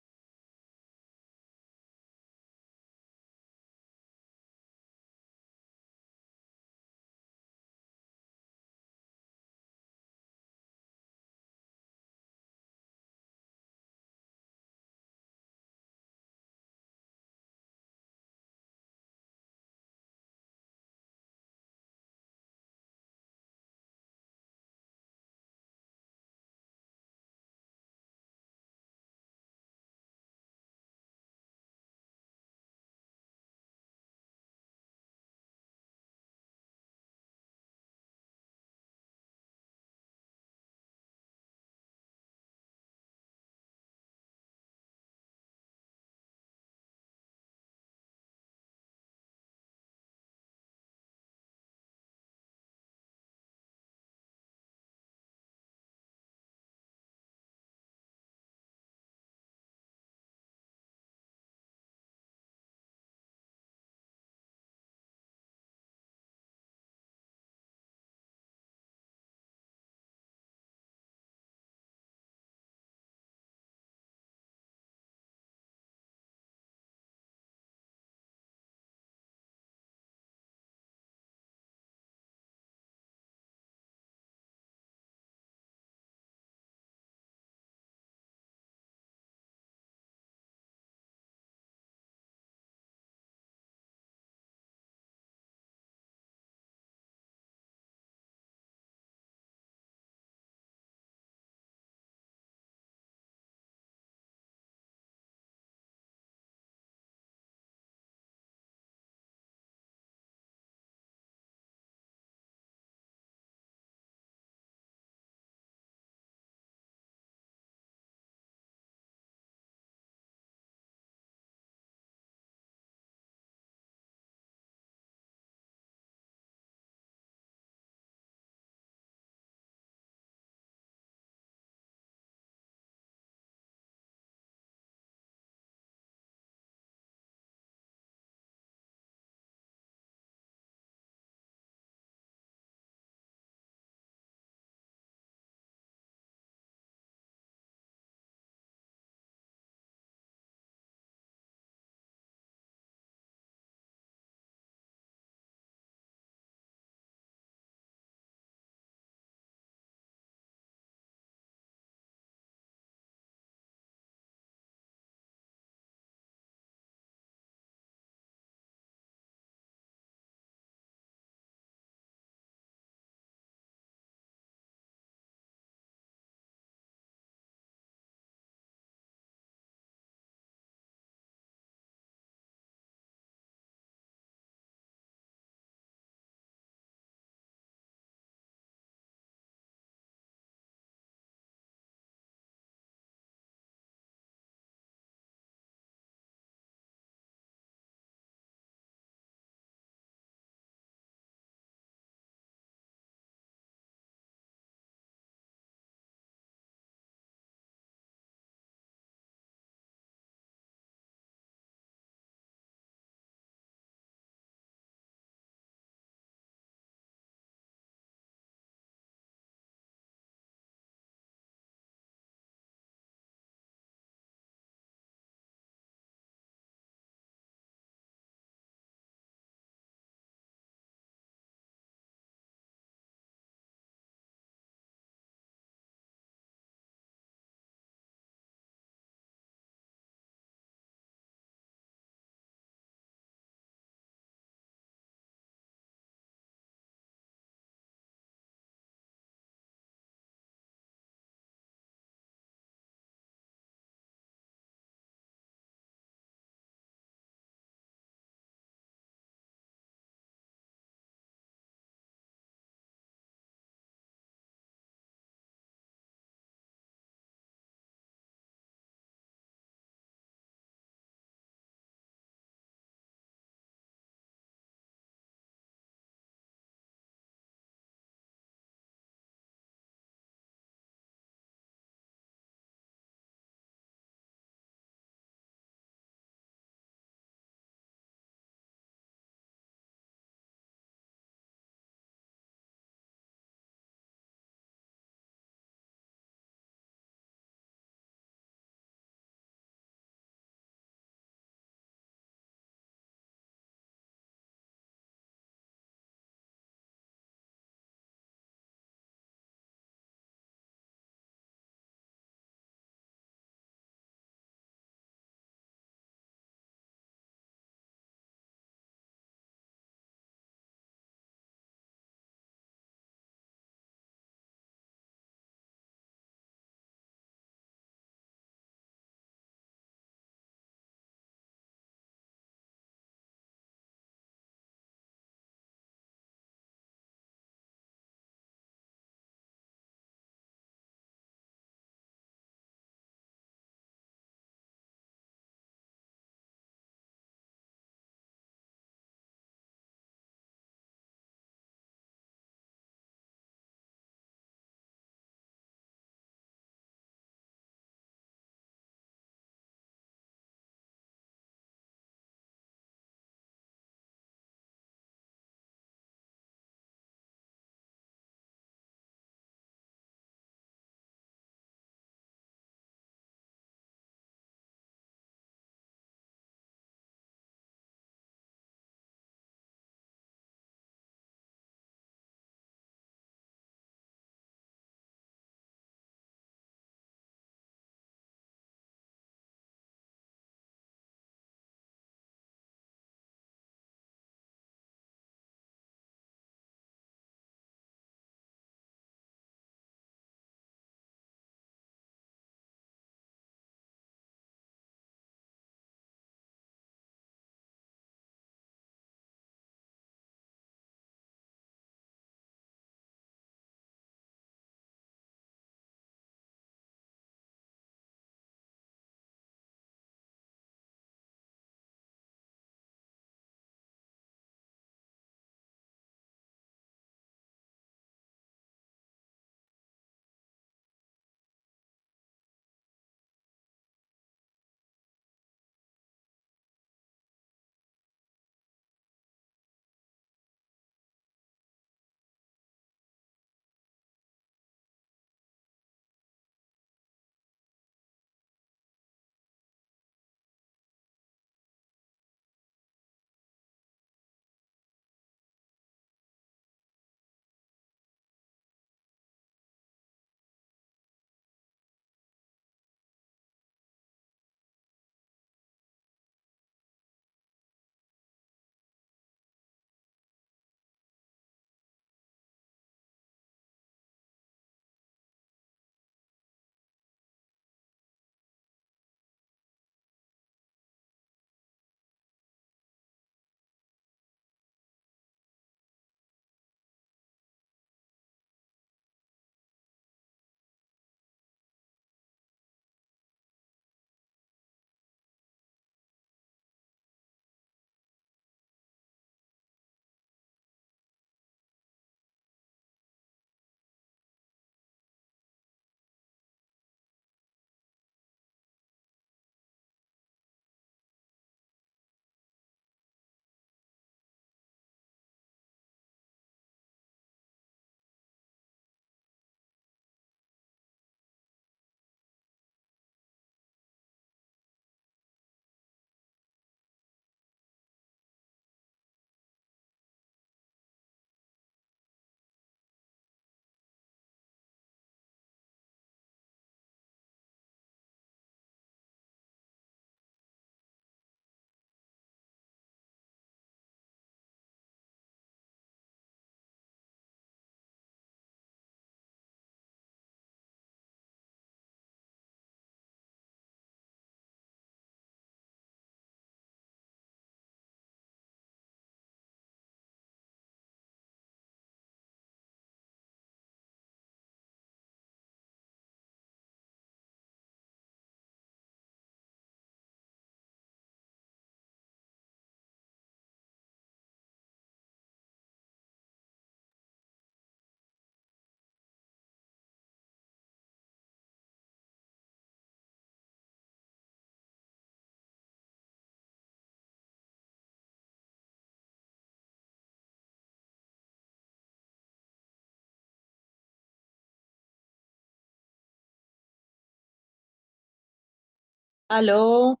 Aló,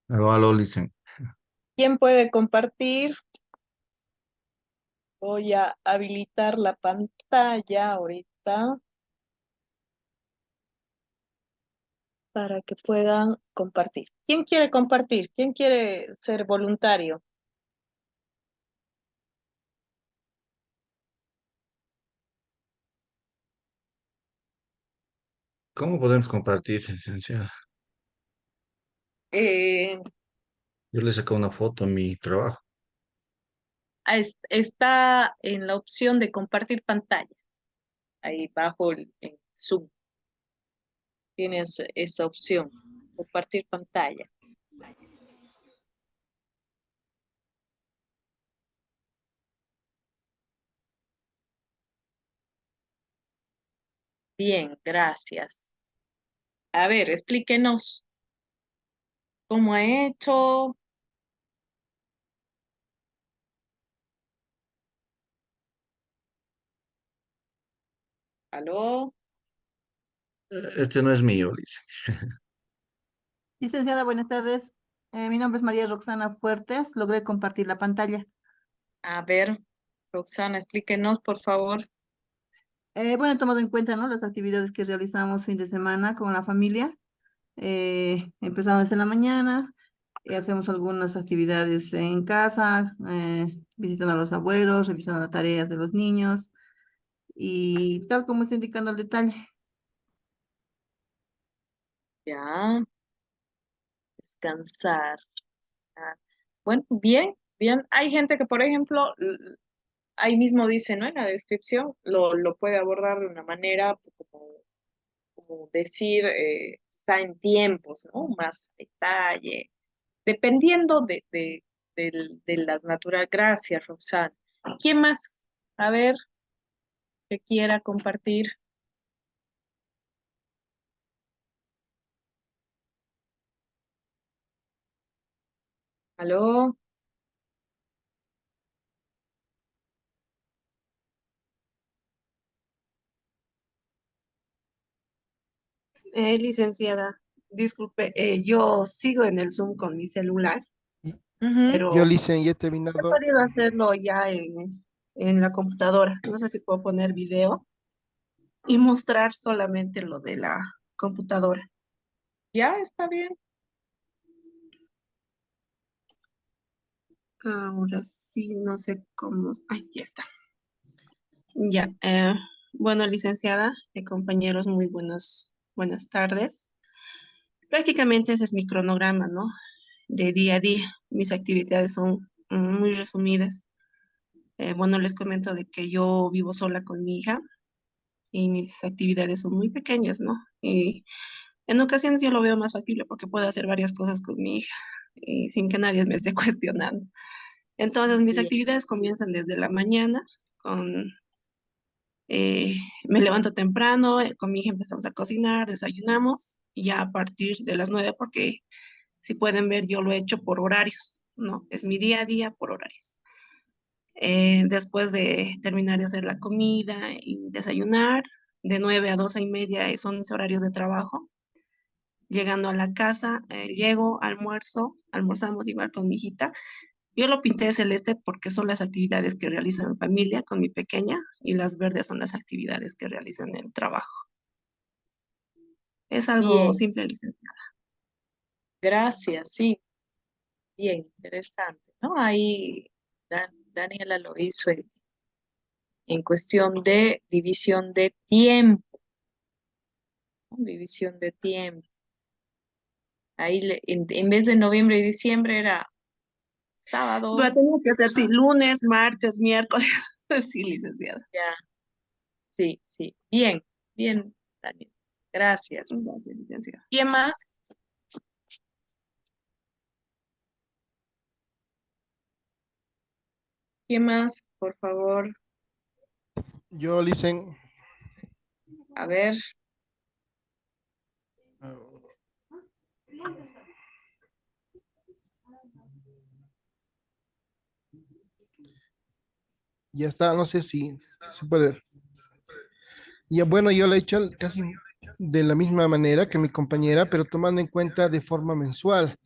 Aló, Licen. ¿quién puede compartir? Voy a habilitar la pantalla ahorita para que puedan compartir. ¿Quién quiere compartir? ¿Quién quiere ser voluntario? ¿Cómo podemos compartir, licenciada? Eh, Yo le saco una foto a mi trabajo. Está en la opción de compartir pantalla, ahí bajo el Zoom. Tienes esa opción, compartir pantalla. Bien, gracias. A ver, explíquenos cómo ha hecho. ¿Aló? Este no es mío, Licen. Licenciada, buenas tardes. Mi nombre es María Roxana Fuertes. Logré compartir la pantalla. A ver, Roxana, explíquenos, por favor. Bueno, he tomado en cuenta, ¿no?, las actividades que realizamos fin de semana con la familia. Empezamos desde la mañana, hacemos algunas actividades en casa, visitando a los abuelos, revisando las tareas de los niños y tal como está indicando el detalle. Ya, descansar. Ah, bueno, bien, bien. Hay gente que, por ejemplo, ahí mismo dice, ¿no? En la descripción, lo puede abordar de una manera como decir, quizá en tiempos, ¿no? Más detalle, dependiendo de las natural. Gracias, Roxana. ¿Quién más? A ver, que quiera compartir. ¿Aló? Licenciada, disculpe, yo sigo en el Zoom con mi celular, Ujú. Yo, pero Licen, ya he he terminado. podido hacerlo ya en la computadora. No sé si puedo poner video y mostrar solamente lo de la computadora. Ya está bien. Ahora sí, no sé cómo. Ay, ya está. Ya. Bueno, licenciada, compañeros, muy buenas tardes. Prácticamente ese es mi cronograma, ¿no? De día a día. Mis actividades son muy resumidas. Bueno, les comento de que yo vivo sola con mi hija y mis actividades son muy pequeñas, ¿no? Y en ocasiones yo lo veo más factible porque puedo hacer varias cosas con mi hija y sin que nadie me esté cuestionando. Entonces, mis Bien. actividades comienzan desde la mañana con me levanto temprano, con mi hija empezamos a cocinar, desayunamos, y ya a partir de las 9, porque si pueden ver, yo lo he hecho por horarios, ¿no? Es mi día a día por horarios. Después de terminar de hacer la comida y desayunar, de 9 a 12:30 son mis horarios de trabajo. Llegando a la casa, llego, almorzamos igual con mi hijita. Yo lo pinté de celeste porque son las actividades que realizan en familia con mi pequeña y las verdes son las actividades que realizan en el trabajo. Es algo Bien, simple, licenciada. gracias, sí, bien, interesante, ¿no? Ahí Daniela lo hizo en cuestión de división de tiempo, ¿no? División de tiempo. Ahí en vez de noviembre y diciembre era Pero sábado. tengo que hacer, sí, Ah, lunes, martes, miércoles. Sí, licenciada. ya, sí, sí. Bien, bien, Daniela. Gracias. Gracias, licenciada. ¿Quién más? ¿Quién más? Por favor, Yo, Licen. a ver. Ya está, no sé si se puede ver. Y bueno, yo lo he hecho casi de la misma manera que mi compañera, pero tomando en cuenta de forma mensual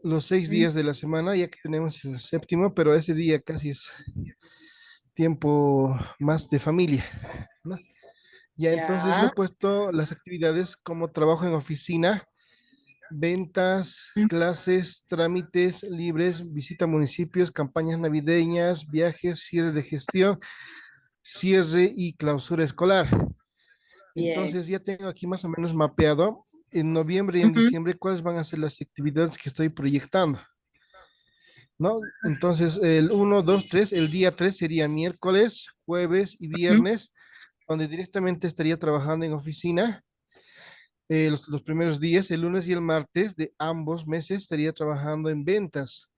los 6 días de la semana, ya que tenemos el séptimo, pero ese día casi es tiempo más de familia, ¿no? Ya entonces le he Ya. puesto las actividades como trabajo en oficina, ventas, clases, trámites libres, visita a municipios, campañas navideñas, viajes, cierre de gestión, cierre y clausura escolar. Bien. Entonces ya tengo aquí más o menos mapeado en noviembre y en Ujú, diciembre cuáles van a ser las actividades que estoy proyectando, ¿no? Entonces el 1, 2, 3, el día 3 sería miércoles, jueves y ujú. viernes, donde directamente estaría trabajando en oficina. Los primeros días, el lunes y el martes de ambos meses, estaría trabajando en ventas.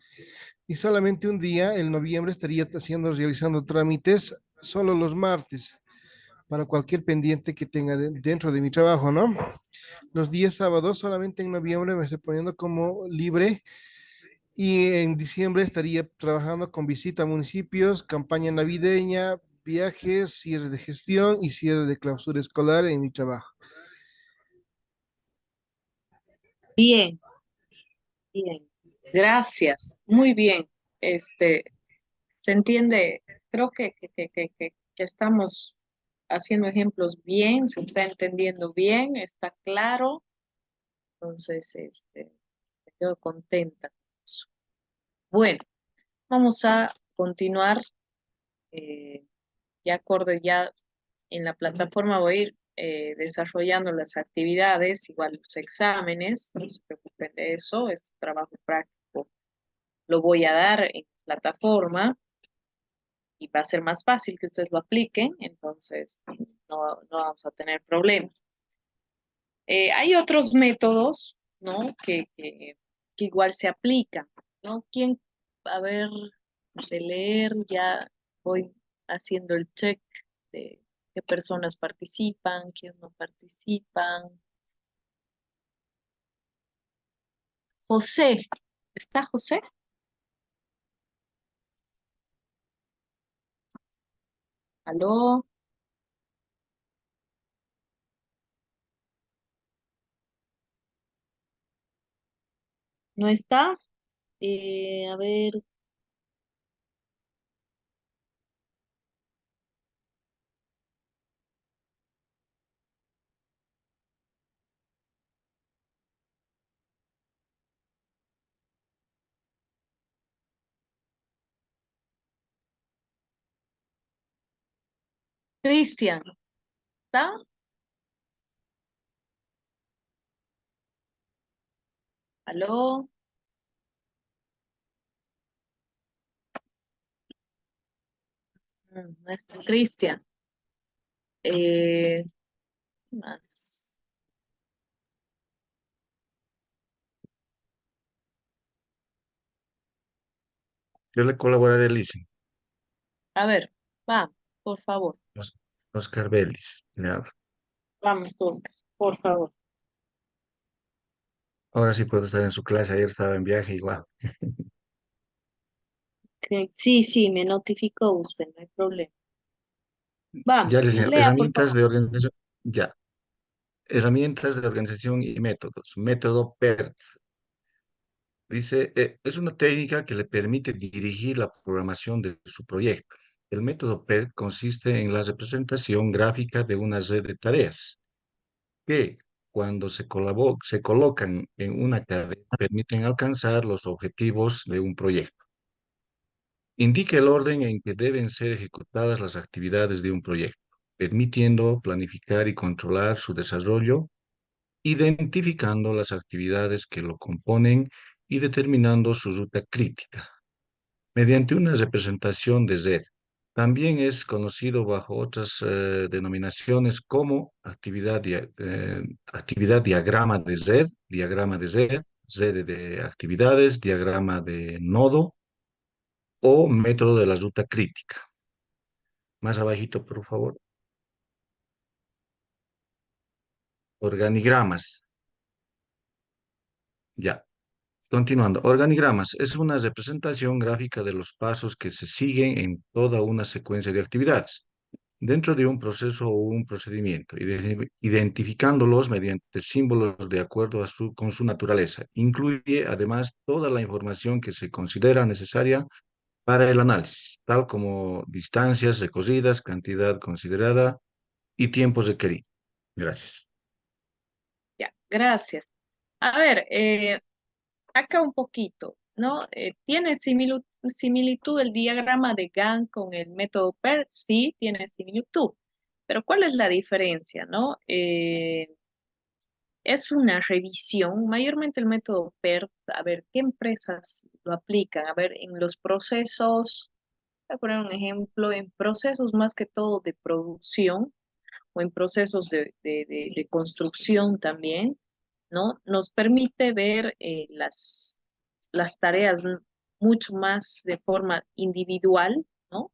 Y solamente un día, en noviembre, estaría realizando trámites solo los martes para cualquier pendiente que tenga dentro de mi trabajo, ¿no? Los días sábados, solamente en noviembre me estoy poniendo como libre y en diciembre estaría trabajando con visita a municipios, campaña navideña, viajes, cierre de gestión y cierre de clausura escolar en mi trabajo. Bien, bien. Gracias. Muy bien. Se entiende, creo que estamos haciendo ejemplos bien, se está entendiendo bien, está claro. Entonces, me quedo contenta con eso. Bueno, vamos a continuar. Ya acorde, ya en la plataforma voy a ir desarrollando las actividades, igual los exámenes, no se preocupen de eso, este trabajo práctico lo voy a dar en plataforma y va a ser más fácil que ustedes lo apliquen, entonces no vamos a tener problemas. Hay otros métodos, ¿no? Que igual se aplican, ¿no? ¿Quién, a ver, de leer, ya voy haciendo el check de qué personas participan, quién no participan? José, ¿está José? ¿Aló? ¿No está? A ver, Cristian, ¿está? ¿Aló? No está Cristian. ¿Qué más? Yo le colaboraré, Lice. A ver, va, por favor. Oscar Vélez, le hablo. Vamos, Oscar, por favor. Ahora sí puedo estar en su clase, ayer estaba en viaje igual. Sí, sí, me notificó usted, no hay problema. Ya Vamos, les enseño, lea, por herramientas favor. de organización, ya, herramientas de organización y métodos. Método PERT. Dice, es una técnica que le permite dirigir la programación de su proyecto. El método PERT consiste en la representación gráfica de una red de tareas que, cuando se colocan en una cadena, permiten alcanzar los objetivos de un proyecto. Indica el orden en que deben ser ejecutadas las actividades de un proyecto, permitiendo planificar y controlar su desarrollo, identificando las actividades que lo componen y determinando su ruta crítica, mediante una representación de Z. También es conocido bajo otras denominaciones como actividad diagrama de Z, Z de actividades, diagrama de nodo o método de la ruta crítica. Más abajito, por favor. Organigramas. Ya. Continuando. Organigramas es una representación gráfica de los pasos que se siguen en toda una secuencia de actividades. dentro de un proceso o un procedimiento, identificándolos mediante símbolos de acuerdo con su naturaleza. Incluye además toda la información que se considera necesaria para el análisis, tal como distancias recorridas, cantidad considerada y tiempos requeridos. Gracias. Ya, gracias. A ver, acá un poquito, ¿no? ¿Tiene similitud el diagrama de Gantt con el método PERT? Sí, tiene similitud. Pero ¿cuál es la diferencia, no? Es una revisión, mayormente el método PERT, a ver, ¿qué empresas lo aplican? A ver, en los procesos, voy a poner un ejemplo, en procesos más que todo de producción o en procesos de construcción también, ¿no? Nos permite ver las tareas mucho más de forma individual, ¿no?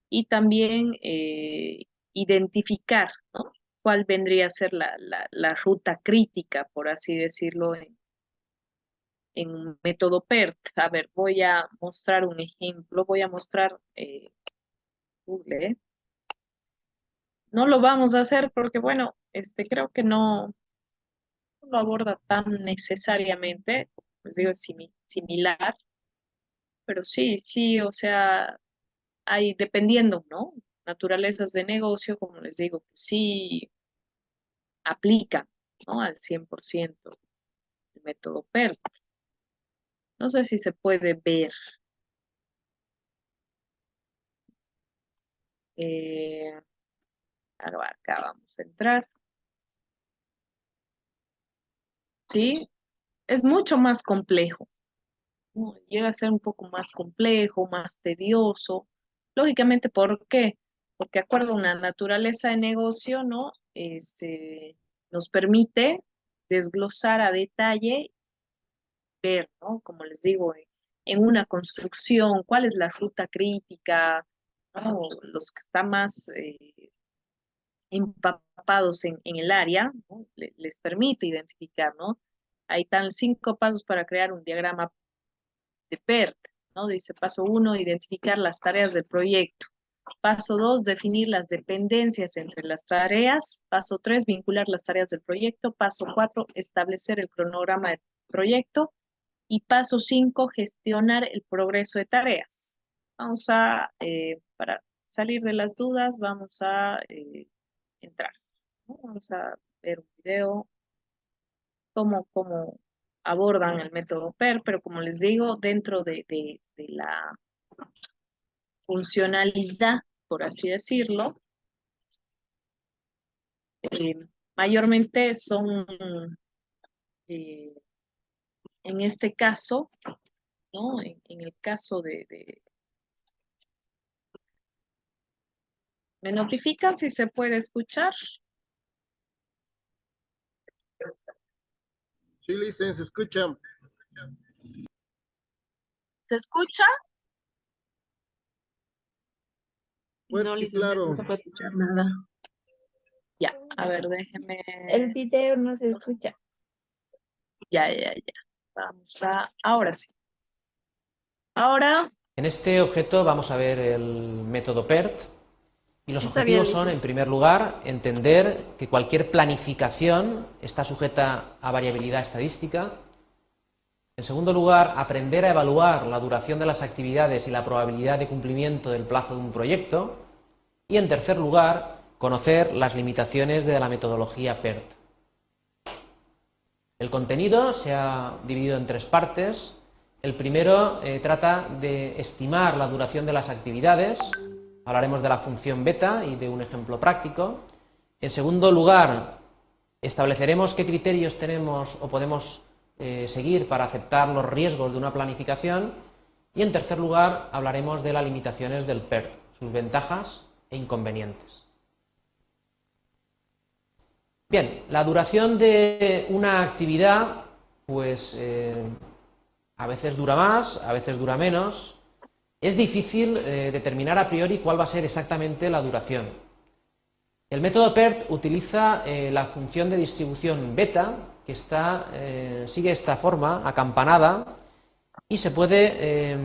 Y también identificar, ¿no? Cuál vendría a ser la ruta crítica, por así decirlo, en un método PERT. A ver, voy a mostrar un ejemplo, voy a mostrar Google. No lo vamos a hacer porque, bueno, creo que no lo aborda tan necesariamente, pues digo, es similar, pero sí, sí, o sea, hay dependiendo, ¿no? Naturalezas de negocio, como les digo, que sí aplican, ¿no? Al 100% el método PERT. No sé si se puede ver. Eh, acá vamos a entrar. ¿Sí? Es mucho más complejo, ¿no? Llega a ser un poco más complejo, más tedioso. Lógicamente, ¿por qué? Porque acuerdo a una naturaleza de negocio, ¿no? Nos permite desglosar a detalle, ver, ¿no? Como les digo, en una construcción, cuál es la ruta crítica, ¿no? Los que están más empapados en el área, ¿no? Les permite identificar, ¿no? Ahí están 5 pasos para crear un diagrama de PERT, ¿no? Dice paso 1, identificar las tareas del proyecto. Paso 2, definir las dependencias entre las tareas. Paso 3, vincular las tareas del proyecto. Paso 4, establecer el cronograma del proyecto. Y paso 5, gestionar el progreso de tareas. Vamos a, para salir de las dudas, vamos a entrar, ¿no? Vamos a ver un video, cómo abordan el método PER, pero como les digo, dentro de la funcionalidad, por así decirlo, eh, mayormente son, eh, en este caso, ¿no? En el caso ¿me notifican si se puede escuchar? Sí, Licen, se escucha. ¿Se escucha? Fuerte No, y licenciada, claro. no se puede escuchar nada. Ya, a ver, déjeme. El video no se escucha. Ya. Vamos ahora sí. Ahora, En este objeto vamos a ver el método PERT y los Está bien, objetivos son, en primer lugar, entender que cualquier planificación está sujeta a variabilidad estadística. En segundo lugar, aprender a evaluar la duración de las actividades y la probabilidad de cumplimiento del plazo de un proyecto. Y en tercer lugar, conocer las limitaciones de la metodología PERT. El contenido se ha dividido en 3 partes. El primero trata de estimar la duración de las actividades. Hablaremos de la función beta y de un ejemplo práctico. En segundo lugar, estableceremos qué criterios tenemos o podemos seguir para aceptar los riesgos de una planificación. Y en tercer lugar, hablaremos de las limitaciones del PERT, sus ventajas e inconvenientes. Bien, la duración de una actividad, pues a veces dura más, a veces dura menos. Es difícil determinar a priori cuál va a ser exactamente la duración. El método PERT utiliza la función de distribución beta, que sigue esta forma acampanada, y se puede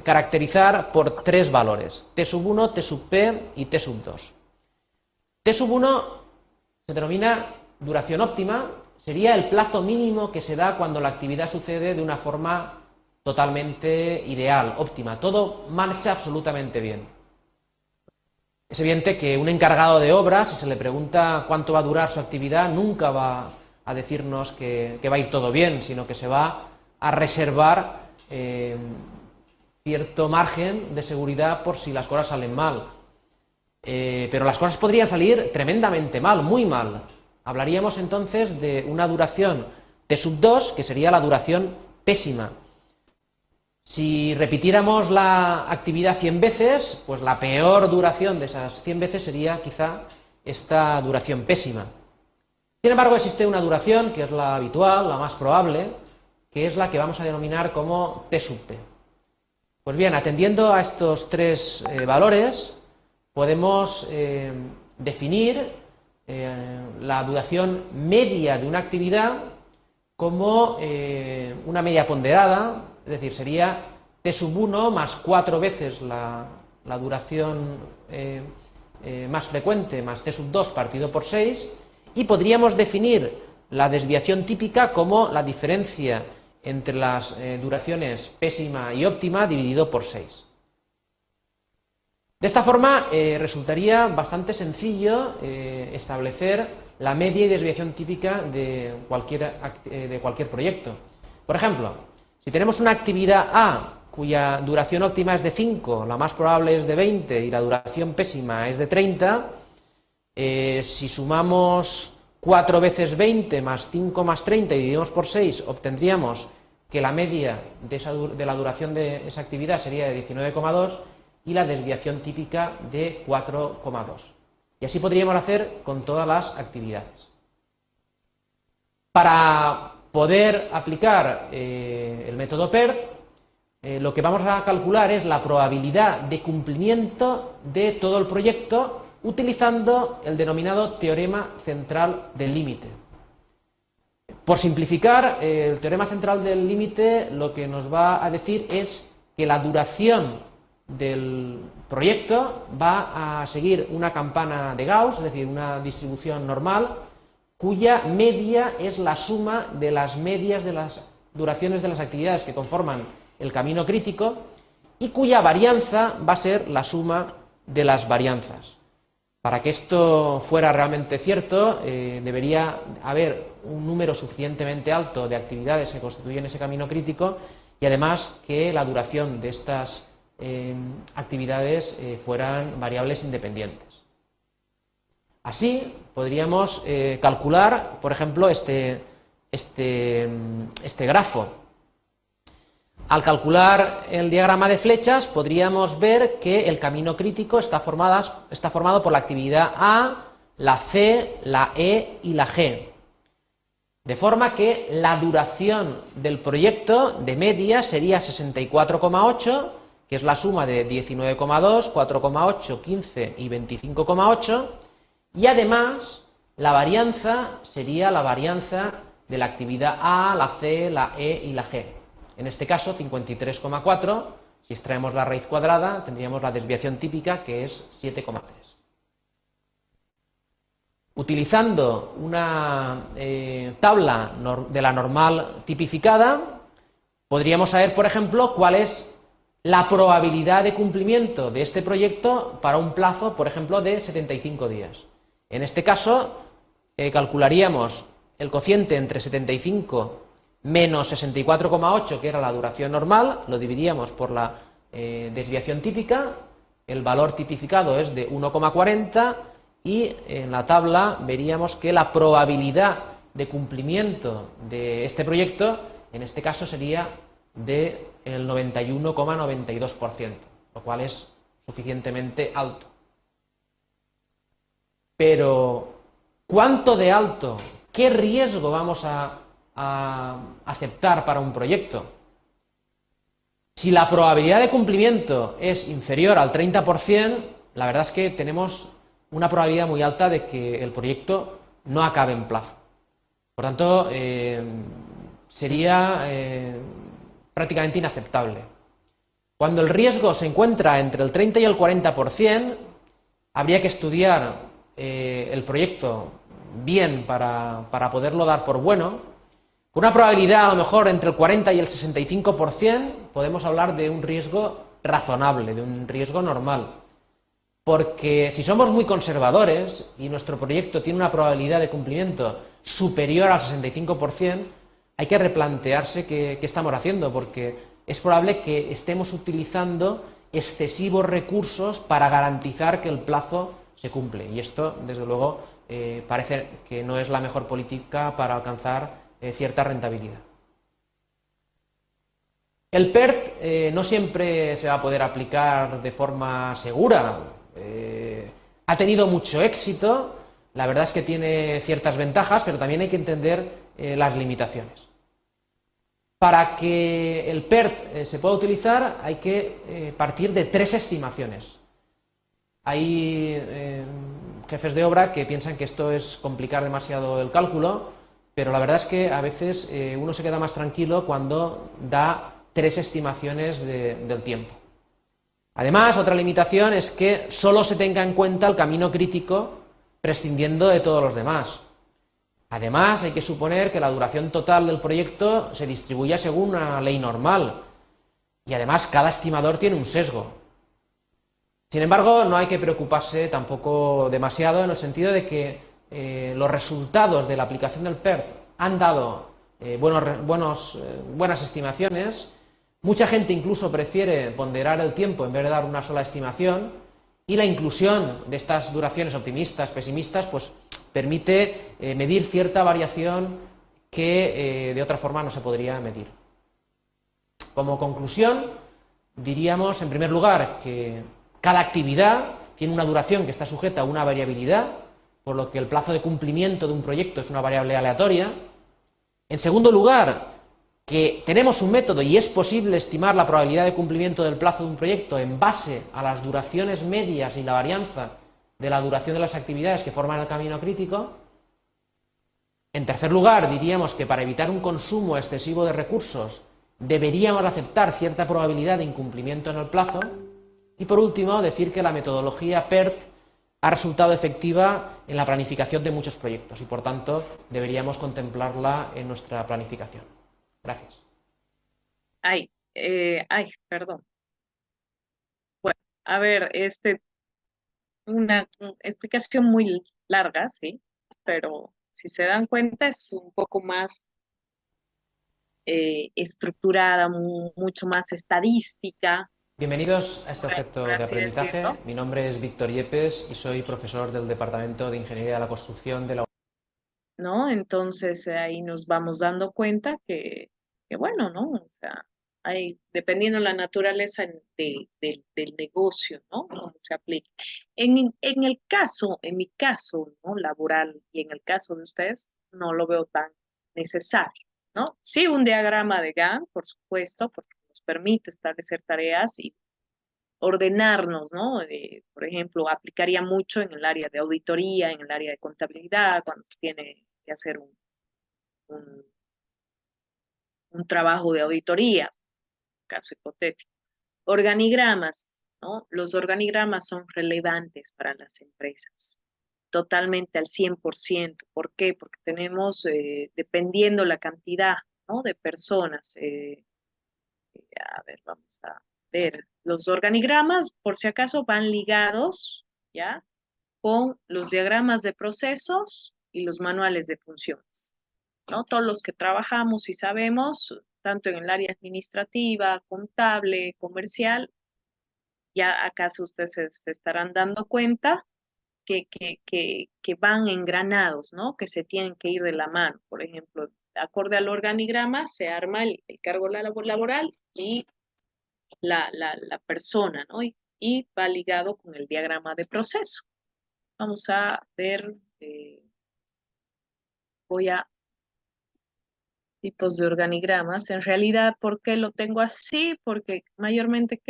caracterizar por tres valores, T sub 1, T sub P y T sub 2. T sub 1 se denomina duración óptima, sería el plazo mínimo que se da cuando la actividad sucede de una forma totalmente ideal, óptima, todo marcha absolutamente bien. Es evidente que un encargado de obras, si se le pregunta cuánto va a durar su actividad, nunca va a decirnos que va a ir todo bien, sino que se va a reservar cierto margen de seguridad por si las cosas salen mal. Pero las cosas podrían salir tremendamente mal, muy mal. Hablaríamos entonces de una duración T sub 2, que sería la duración pésima. Si repitiéramos la actividad 100 veces, pues la peor duración de esas 100 veces sería quizá esta duración pésima. Sin embargo, existe una duración que es la habitual, la más probable, que es la que vamos a denominar como T sub P. Pues bien, atendiendo a estos tres valores, podemos definir la duración media de una actividad como una media ponderada, es decir, sería T sub 1 más 4 veces la duración más frecuente más T sub 2 partido por 6, y podríamos definir la desviación típica como la diferencia entre las duraciones pésima y óptima dividido por 6. De esta forma resultaría bastante sencillo establecer la media y desviación típica de cualquier proyecto. Por ejemplo, si tenemos una actividad A cuya duración óptima es de 5, la más probable es de 20 y la duración pésima es de 30, si sumamos 4 veces 20 más 5 más 30 y dividimos por 6, obtendríamos que la media de la duración de esa actividad sería de 19,2 y la desviación típica de 4,2. Y así podríamos hacer con todas las actividades. Para poder aplicar el método PERT, lo que vamos a calcular es la probabilidad de cumplimiento de todo el proyecto utilizando el denominado teorema central del límite. Por simplificar, el teorema central del límite lo que nos va a decir es que la duración del proyecto va a seguir una campana de Gauss, es decir, una distribución normal, cuya media es la suma de las medias de las duraciones de las actividades que conforman el camino crítico y cuya varianza va a ser la suma de las varianzas. Para que esto fuera realmente cierto, debería haber un número suficientemente alto de actividades que constituyen ese camino crítico y además que la duración de estas actividades fueran variables independientes. Así podríamos calcular, por ejemplo, este grafo. Al calcular el diagrama de flechas podríamos ver que el camino crítico está formado por la actividad A, la C, la E y la G. De forma que la duración del proyecto de media sería 64,8, que es la suma de 19,2, 4,8, 15 y 25,8, y además la varianza sería la varianza de la actividad A, la C, la E y la G. En este caso, 53,4, si extraemos la raíz cuadrada, tendríamos la desviación típica, que es 7,3. Utilizando una tabla de la normal tipificada, podríamos saber, por ejemplo, cuál es la probabilidad de cumplimiento de este proyecto para un plazo, por ejemplo, de 75 días. En este caso, calcularíamos el cociente entre 75 menos 64,8, que era la duración normal, lo dividíamos por la desviación típica, el valor tipificado es de 1,40 y en la tabla veríamos que la probabilidad de cumplimiento de este proyecto, en este caso sería del 91,92%, lo cual es suficientemente alto. Pero, ¿cuánto de alto? ¿Qué riesgo vamos a aceptar para un proyecto? Si la probabilidad de cumplimiento es inferior al 30%, la verdad es que tenemos una probabilidad muy alta de que el proyecto no acabe en plazo. Por tanto, sería prácticamente inaceptable. Cuando el riesgo se encuentra entre el 30 y el 40%, habría que estudiar el proyecto bien para poderlo dar por bueno. Con una probabilidad a lo mejor entre el 40 y el 65%, podemos hablar de un riesgo razonable, de un riesgo normal. Porque si somos muy conservadores y nuestro proyecto tiene una probabilidad de cumplimiento superior al 65%, hay que replantearse qué estamos haciendo, porque es probable que estemos utilizando excesivos recursos para garantizar que el plazo se cumple. Y esto, desde luego, parece que no es la mejor política para alcanzar cierta rentabilidad. El PERT no siempre se va a poder aplicar de forma segura. Ha tenido mucho éxito, la verdad es que tiene ciertas ventajas, pero también hay que entender las limitaciones. Para que el PERT se pueda utilizar hay que partir de 3 estimaciones. Hay jefes de obra que piensan que esto es complicar demasiado el cálculo, pero la verdad es que a veces uno se queda más tranquilo cuando da 3 estimaciones del tiempo. Además, otra limitación es que solo se tenga en cuenta el camino crítico prescindiendo de todos los demás. Además, hay que suponer que la duración total del proyecto se distribuya según una ley normal. Y además, cada estimador tiene un sesgo. Sin embargo, no hay que preocuparse tampoco demasiado en el sentido de que los resultados de la aplicación del PERT han dado buenas estimaciones. Mucha gente incluso prefiere ponderar el tiempo en vez de dar una sola estimación, y la inclusión de estas duraciones optimistas, pesimistas, pues permite medir cierta variación que de otra forma no se podría medir. Como conclusión, diríamos en primer lugar que cada actividad tiene una duración que está sujeta a una variabilidad, por lo que el plazo de cumplimiento de un proyecto es una variable aleatoria. En segundo lugar, que tenemos un método y es posible estimar la probabilidad de cumplimiento del plazo de un proyecto en base a las duraciones medias y la varianza de la duración de las actividades que forman el camino crítico. En tercer lugar, diríamos que para evitar un consumo excesivo de recursos deberíamos aceptar cierta probabilidad de incumplimiento en el plazo. Y por último, decir que la metodología PERT ha resultado efectiva en la planificación de muchos proyectos y por tanto deberíamos contemplarla en nuestra planificación. Gracias. Perdón. Bueno, a ver, una explicación muy larga, sí, pero si se dan cuenta es un poco más estructurada, mucho más estadística, Bienvenidos a este objeto por de así aprendizaje. decirlo, Mi nombre es Víctor Yepes y soy profesor del Departamento de Ingeniería de la Construcción de la ¿no? Entonces ahí nos vamos dando cuenta que bueno, ¿no? O sea, dependiendo de la naturaleza del negocio, ¿no? Cómo se aplica. En mi caso, ¿no? Laboral y en el caso de ustedes, no lo veo tan necesario, ¿no? Sí, un diagrama de Gantt, por supuesto, porque nos permite establecer tareas y ordenarnos, ¿no? Por ejemplo, aplicaría mucho en el área de auditoría, en el área de contabilidad, cuando se tiene que hacer un, un trabajo de auditoría, caso hipotético. Organigramas, ¿no? Los organigramas son relevantes para las empresas, totalmente al 100%. ¿Por qué? Porque tenemos, dependiendo la cantidad, ¿no? De personas, a ver, vamos a ver, los organigramas, por si acaso, van ligados, ¿ya? Con los diagramas de procesos y los manuales de funciones, ¿no? Todos los que trabajamos y sabemos, tanto en el área administrativa, contable, comercial, ya acaso ustedes se estarán dando cuenta que van engranados, ¿no? Que se tienen que ir de la mano. Por ejemplo, acorde al organigrama, se arma el cargo laboral y la persona, ¿no? Y va ligado con el diagrama de proceso. Vamos a ver, voy a tipos de organigramas. En realidad, ¿por qué lo tengo así? Porque mayormente,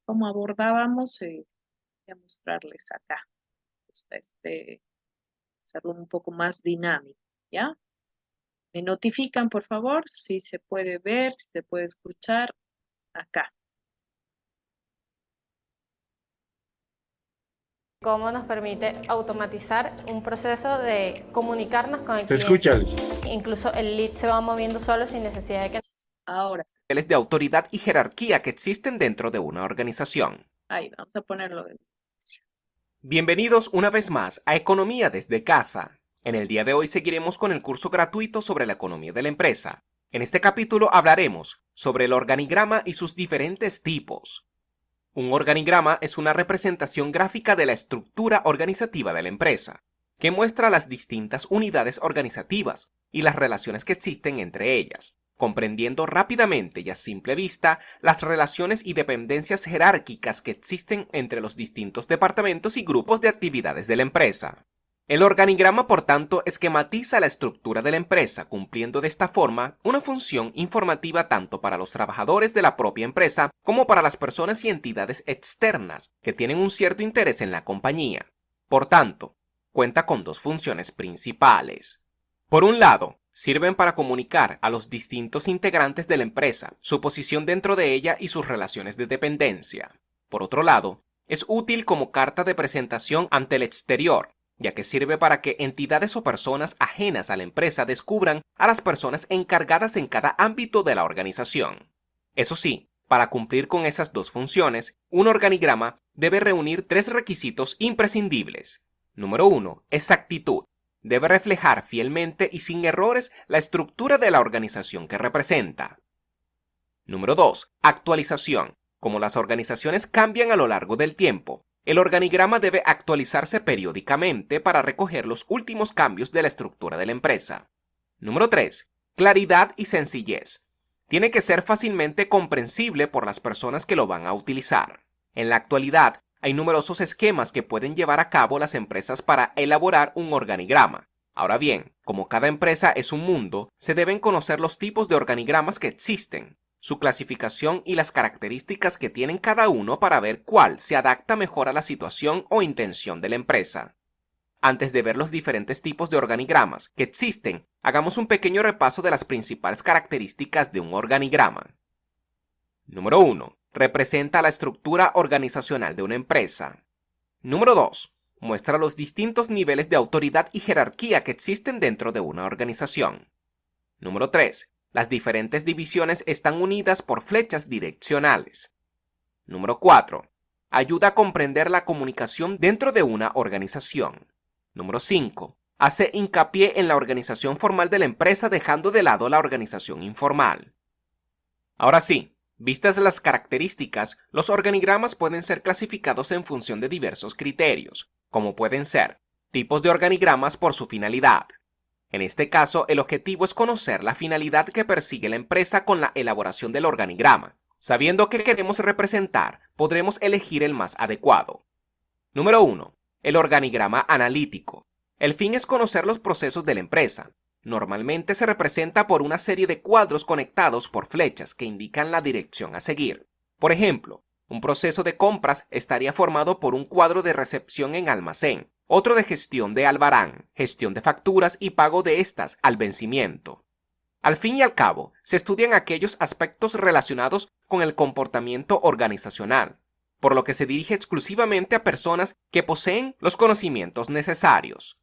¿cómo abordábamos? Voy a mostrarles acá. Hacerlo un poco más dinámico, ¿ya? Me notifican, por favor, si se puede ver, si se puede escuchar. acá. Cómo nos permite automatizar un proceso de comunicarnos con el Se cliente. escucha. Incluso el lead se va moviendo solo sin necesidad de que... Ahora, Niveles de autoridad y jerarquía que existen dentro de una organización. ahí vamos a ponerlo. Bienvenidos una vez más a Economía desde casa. En el día de hoy seguiremos con el curso gratuito sobre la economía de la empresa. En este capítulo hablaremos sobre el organigrama y sus diferentes tipos. Un organigrama es una representación gráfica de la estructura organizativa de la empresa, que muestra las distintas unidades organizativas y las relaciones que existen entre ellas, comprendiendo rápidamente y a simple vista las relaciones y dependencias jerárquicas que existen entre los distintos departamentos y grupos de actividades de la empresa. El organigrama, por tanto, esquematiza la estructura de la empresa, cumpliendo de esta forma una función informativa tanto para los trabajadores de la propia empresa como para las personas y entidades externas que tienen un cierto interés en la compañía. Por tanto, cuenta con dos funciones principales. Por un lado, sirven para comunicar a los distintos integrantes de la empresa su posición dentro de ella y sus relaciones de dependencia. Por otro lado, es útil como carta de presentación ante el exterior, ya que sirve para que entidades o personas ajenas a la empresa descubran a las personas encargadas en cada ámbito de la organización. Eso sí, para cumplir con esas dos funciones, un organigrama debe reunir tres requisitos imprescindibles. Número 1. Exactitud. Debe reflejar fielmente y sin errores la estructura de la organización que representa. Número 2. Actualización. Como las organizaciones cambian a lo largo del tiempo, el organigrama debe actualizarse periódicamente para recoger los últimos cambios de la estructura de la empresa. Número 3. Claridad y sencillez. Tiene que ser fácilmente comprensible por las personas que lo van a utilizar. En la actualidad, hay numerosos esquemas que pueden llevar a cabo las empresas para elaborar un organigrama. Ahora bien, como cada empresa es un mundo, se deben conocer los tipos de organigramas que existen, su clasificación y las características que tienen cada uno para ver cuál se adapta mejor a la situación o intención de la empresa. Antes de ver los diferentes tipos de organigramas que existen, hagamos un pequeño repaso de las principales características de un organigrama. Número 1. Representa la estructura organizacional de una empresa. Número 2. Muestra los distintos niveles de autoridad y jerarquía que existen dentro de una organización. Número 3. Las diferentes divisiones están unidas por flechas direccionales. Número 4. Ayuda a comprender la comunicación dentro de una organización. Número 5. Hace hincapié en la organización formal de la empresa dejando de lado la organización informal. Ahora sí, vistas las características, los organigramas pueden ser clasificados en función de diversos criterios, como pueden ser tipos de organigramas por su finalidad. En este caso, el objetivo es conocer la finalidad que persigue la empresa con la elaboración del organigrama. Sabiendo qué queremos representar, podremos elegir el más adecuado. Número 1. El organigrama analítico. El fin es conocer los procesos de la empresa. Normalmente se representa por una serie de cuadros conectados por flechas que indican la dirección a seguir. Por ejemplo, un proceso de compras estaría formado por un cuadro de recepción en almacén, otro de gestión de albarán, gestión de facturas y pago de estas al vencimiento. Al fin y al cabo, se estudian aquellos aspectos relacionados con el comportamiento organizacional, por lo que se dirige exclusivamente a personas que poseen los conocimientos necesarios.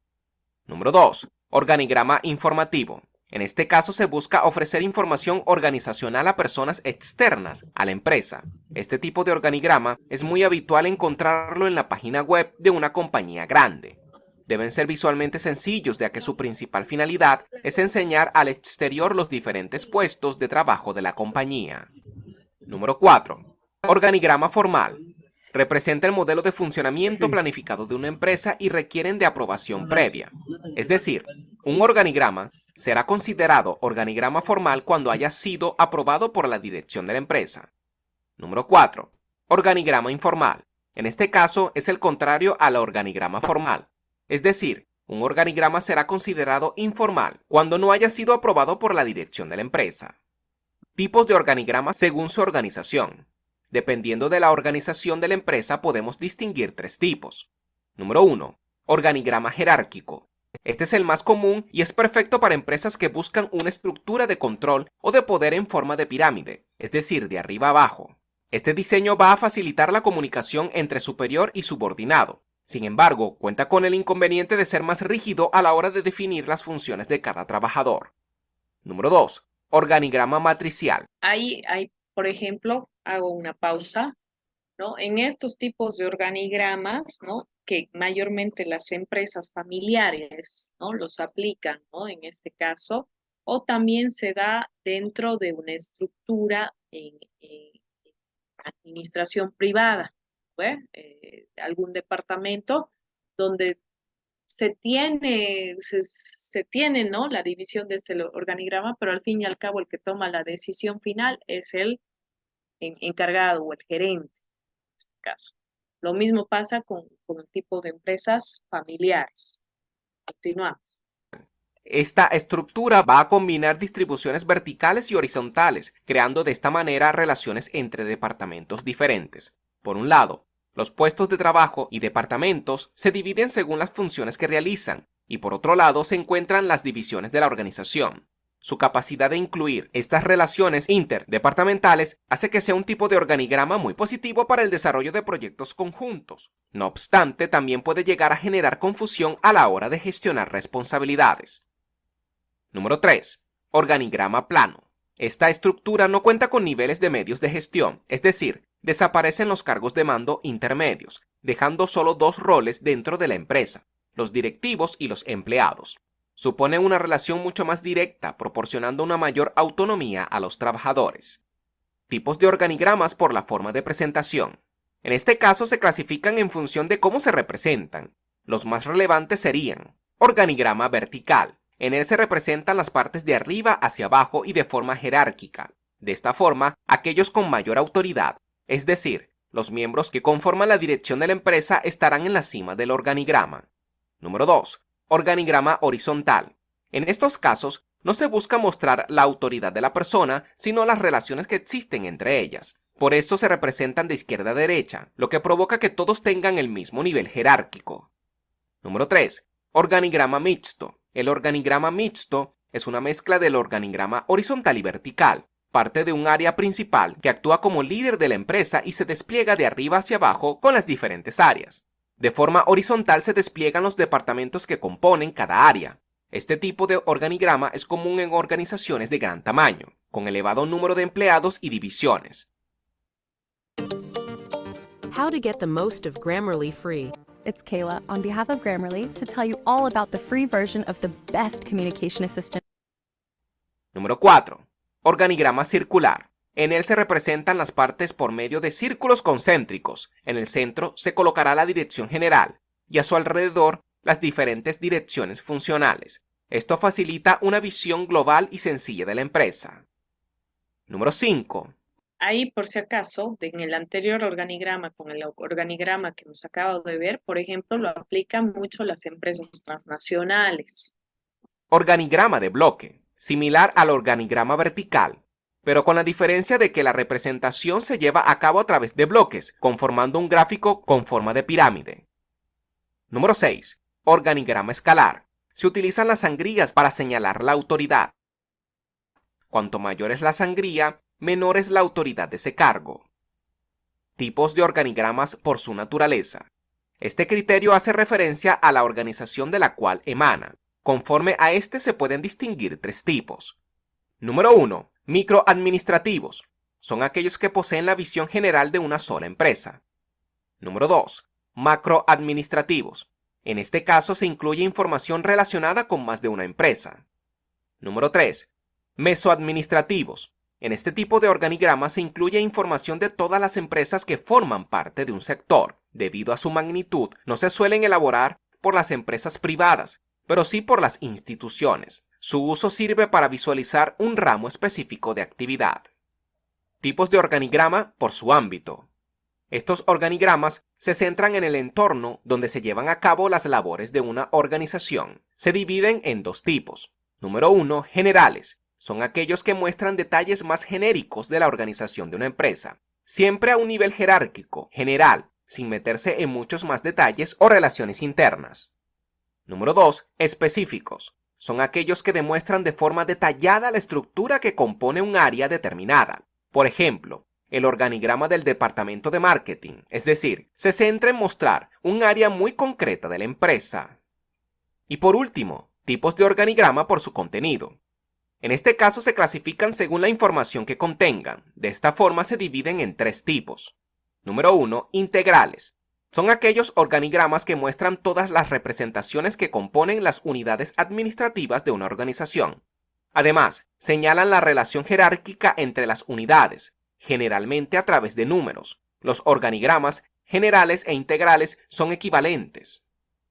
Número 2. Organigrama informativo. En este caso se busca ofrecer información organizacional a personas externas a la empresa. Este tipo de organigrama es muy habitual encontrarlo en la página web de una compañía grande. Deben ser visualmente sencillos, ya que su principal finalidad es enseñar al exterior los diferentes puestos de trabajo de la compañía. Número 4. Organigrama formal. Representa el modelo de funcionamiento planificado de una empresa y requieren de aprobación previa. Es decir, un organigrama será considerado organigrama formal cuando haya sido aprobado por la dirección de la empresa. Número 4. Organigrama informal. En este caso es el contrario al organigrama formal. Es decir, un organigrama será considerado informal cuando no haya sido aprobado por la dirección de la empresa. Tipos de organigrama según su organización. Dependiendo de la organización de la empresa podemos distinguir tres tipos. Número 1. Organigrama jerárquico. Este es el más común y es perfecto para empresas que buscan una estructura de control o de poder en forma de pirámide, es decir, de arriba abajo. Este diseño va a facilitar la comunicación entre superior y subordinado. Sin embargo, cuenta con el inconveniente de ser más rígido a la hora de definir las funciones de cada trabajador. Número 2. Organigrama matricial. Ahí, por ejemplo, hago una pausa, ¿no? En estos tipos de organigramas, ¿no? Que mayormente las empresas familiares, ¿no? Los aplican, ¿no? En este caso, o también se da dentro de una estructura en administración privada, ¿ve? Algún departamento donde se tiene, ¿no? La división de este organigrama, pero al fin y al cabo el que toma la decisión final es el encargado o el gerente, en este caso. Lo mismo pasa con el tipo de empresas familiares. Continuamos. Esta estructura va a combinar distribuciones verticales y horizontales, creando de esta manera relaciones entre departamentos diferentes. Por un lado, los puestos de trabajo y departamentos se dividen según las funciones que realizan, y por otro lado se encuentran las divisiones de la organización. Su capacidad de incluir estas relaciones interdepartamentales hace que sea un tipo de organigrama muy positivo para el desarrollo de proyectos conjuntos. No obstante, también puede llegar a generar confusión a la hora de gestionar responsabilidades. Número 3. Organigrama plano. Esta estructura no cuenta con niveles de medios de gestión, es decir, desaparecen los cargos de mando intermedios, dejando solo dos roles dentro de la empresa, los directivos y los empleados. Supone una relación mucho más directa, proporcionando una mayor autonomía a los trabajadores. Tipos de organigramas por la forma de presentación. En este caso se clasifican en función de cómo se representan. Los más relevantes serían: organigrama vertical. En él se representan las partes de arriba hacia abajo y de forma jerárquica. De esta forma, aquellos con mayor autoridad, es decir, los miembros que conforman la dirección de la empresa, estarán en la cima del organigrama. Número 2. Organigrama horizontal. En estos casos, no se busca mostrar la autoridad de la persona, sino las relaciones que existen entre ellas. Por eso se representan de izquierda a derecha, lo que provoca que todos tengan el mismo nivel jerárquico. Número 3. Organigrama mixto. El organigrama mixto es una mezcla del organigrama horizontal y vertical. Parte de un área principal que actúa como líder de la empresa y se despliega de arriba hacia abajo con las diferentes áreas. De forma horizontal se despliegan los departamentos que componen cada área. Este tipo de organigrama es común en organizaciones de gran tamaño, con elevado número de empleados y divisiones. How to get the most of Grammarly free. It's Kayla on behalf of Grammarly to tell you all about the free version of the best communication assistant. Número 4. Organigrama circular. En él se representan las partes por medio de círculos concéntricos. En el centro se colocará la dirección general y a su alrededor las diferentes direcciones funcionales. Esto facilita una visión global y sencilla de la empresa. Número 5. Ahí, por si acaso, en el anterior organigrama con el organigrama que nos acaba de ver, por ejemplo, lo aplican mucho las empresas transnacionales. Organigrama de bloque, similar al organigrama vertical, pero con la diferencia de que la representación se lleva a cabo a través de bloques, conformando un gráfico con forma de pirámide. Número 6. Organigrama escalar. Se utilizan las sangrías para señalar la autoridad. Cuanto mayor es la sangría, menor es la autoridad de ese cargo. Tipos de organigramas por su naturaleza. Este criterio hace referencia a la organización de la cual emana. Conforme a este se pueden distinguir tres tipos. Número 1. Microadministrativos. Son aquellos que poseen la visión general de una sola empresa. Número 2. Macroadministrativos. En este caso se incluye información relacionada con más de una empresa. Número 3. Mesoadministrativos. En este tipo de organigrama se incluye información de todas las empresas que forman parte de un sector. Debido a su magnitud, no se suelen elaborar por las empresas privadas, pero sí por las instituciones. Su uso sirve para visualizar un ramo específico de actividad. Tipos de organigrama por su ámbito. Estos organigramas se centran en el entorno donde se llevan a cabo las labores de una organización. Se dividen en dos tipos. Número 1. Generales. Son aquellos que muestran detalles más genéricos de la organización de una empresa, siempre a un nivel jerárquico, general, sin meterse en muchos más detalles o relaciones internas. Número 2. Específicos. Son aquellos que demuestran de forma detallada la estructura que compone un área determinada. Por ejemplo, el organigrama del departamento de marketing, es decir, se centra en mostrar un área muy concreta de la empresa. Y por último, tipos de organigrama por su contenido. En este caso se clasifican según la información que contengan. De esta forma se dividen en 3 tipos. Número 1. Integrales. Son aquellos organigramas que muestran todas las representaciones que componen las unidades administrativas de una organización. Además, señalan la relación jerárquica entre las unidades, generalmente a través de números. Los organigramas generales e integrales son equivalentes.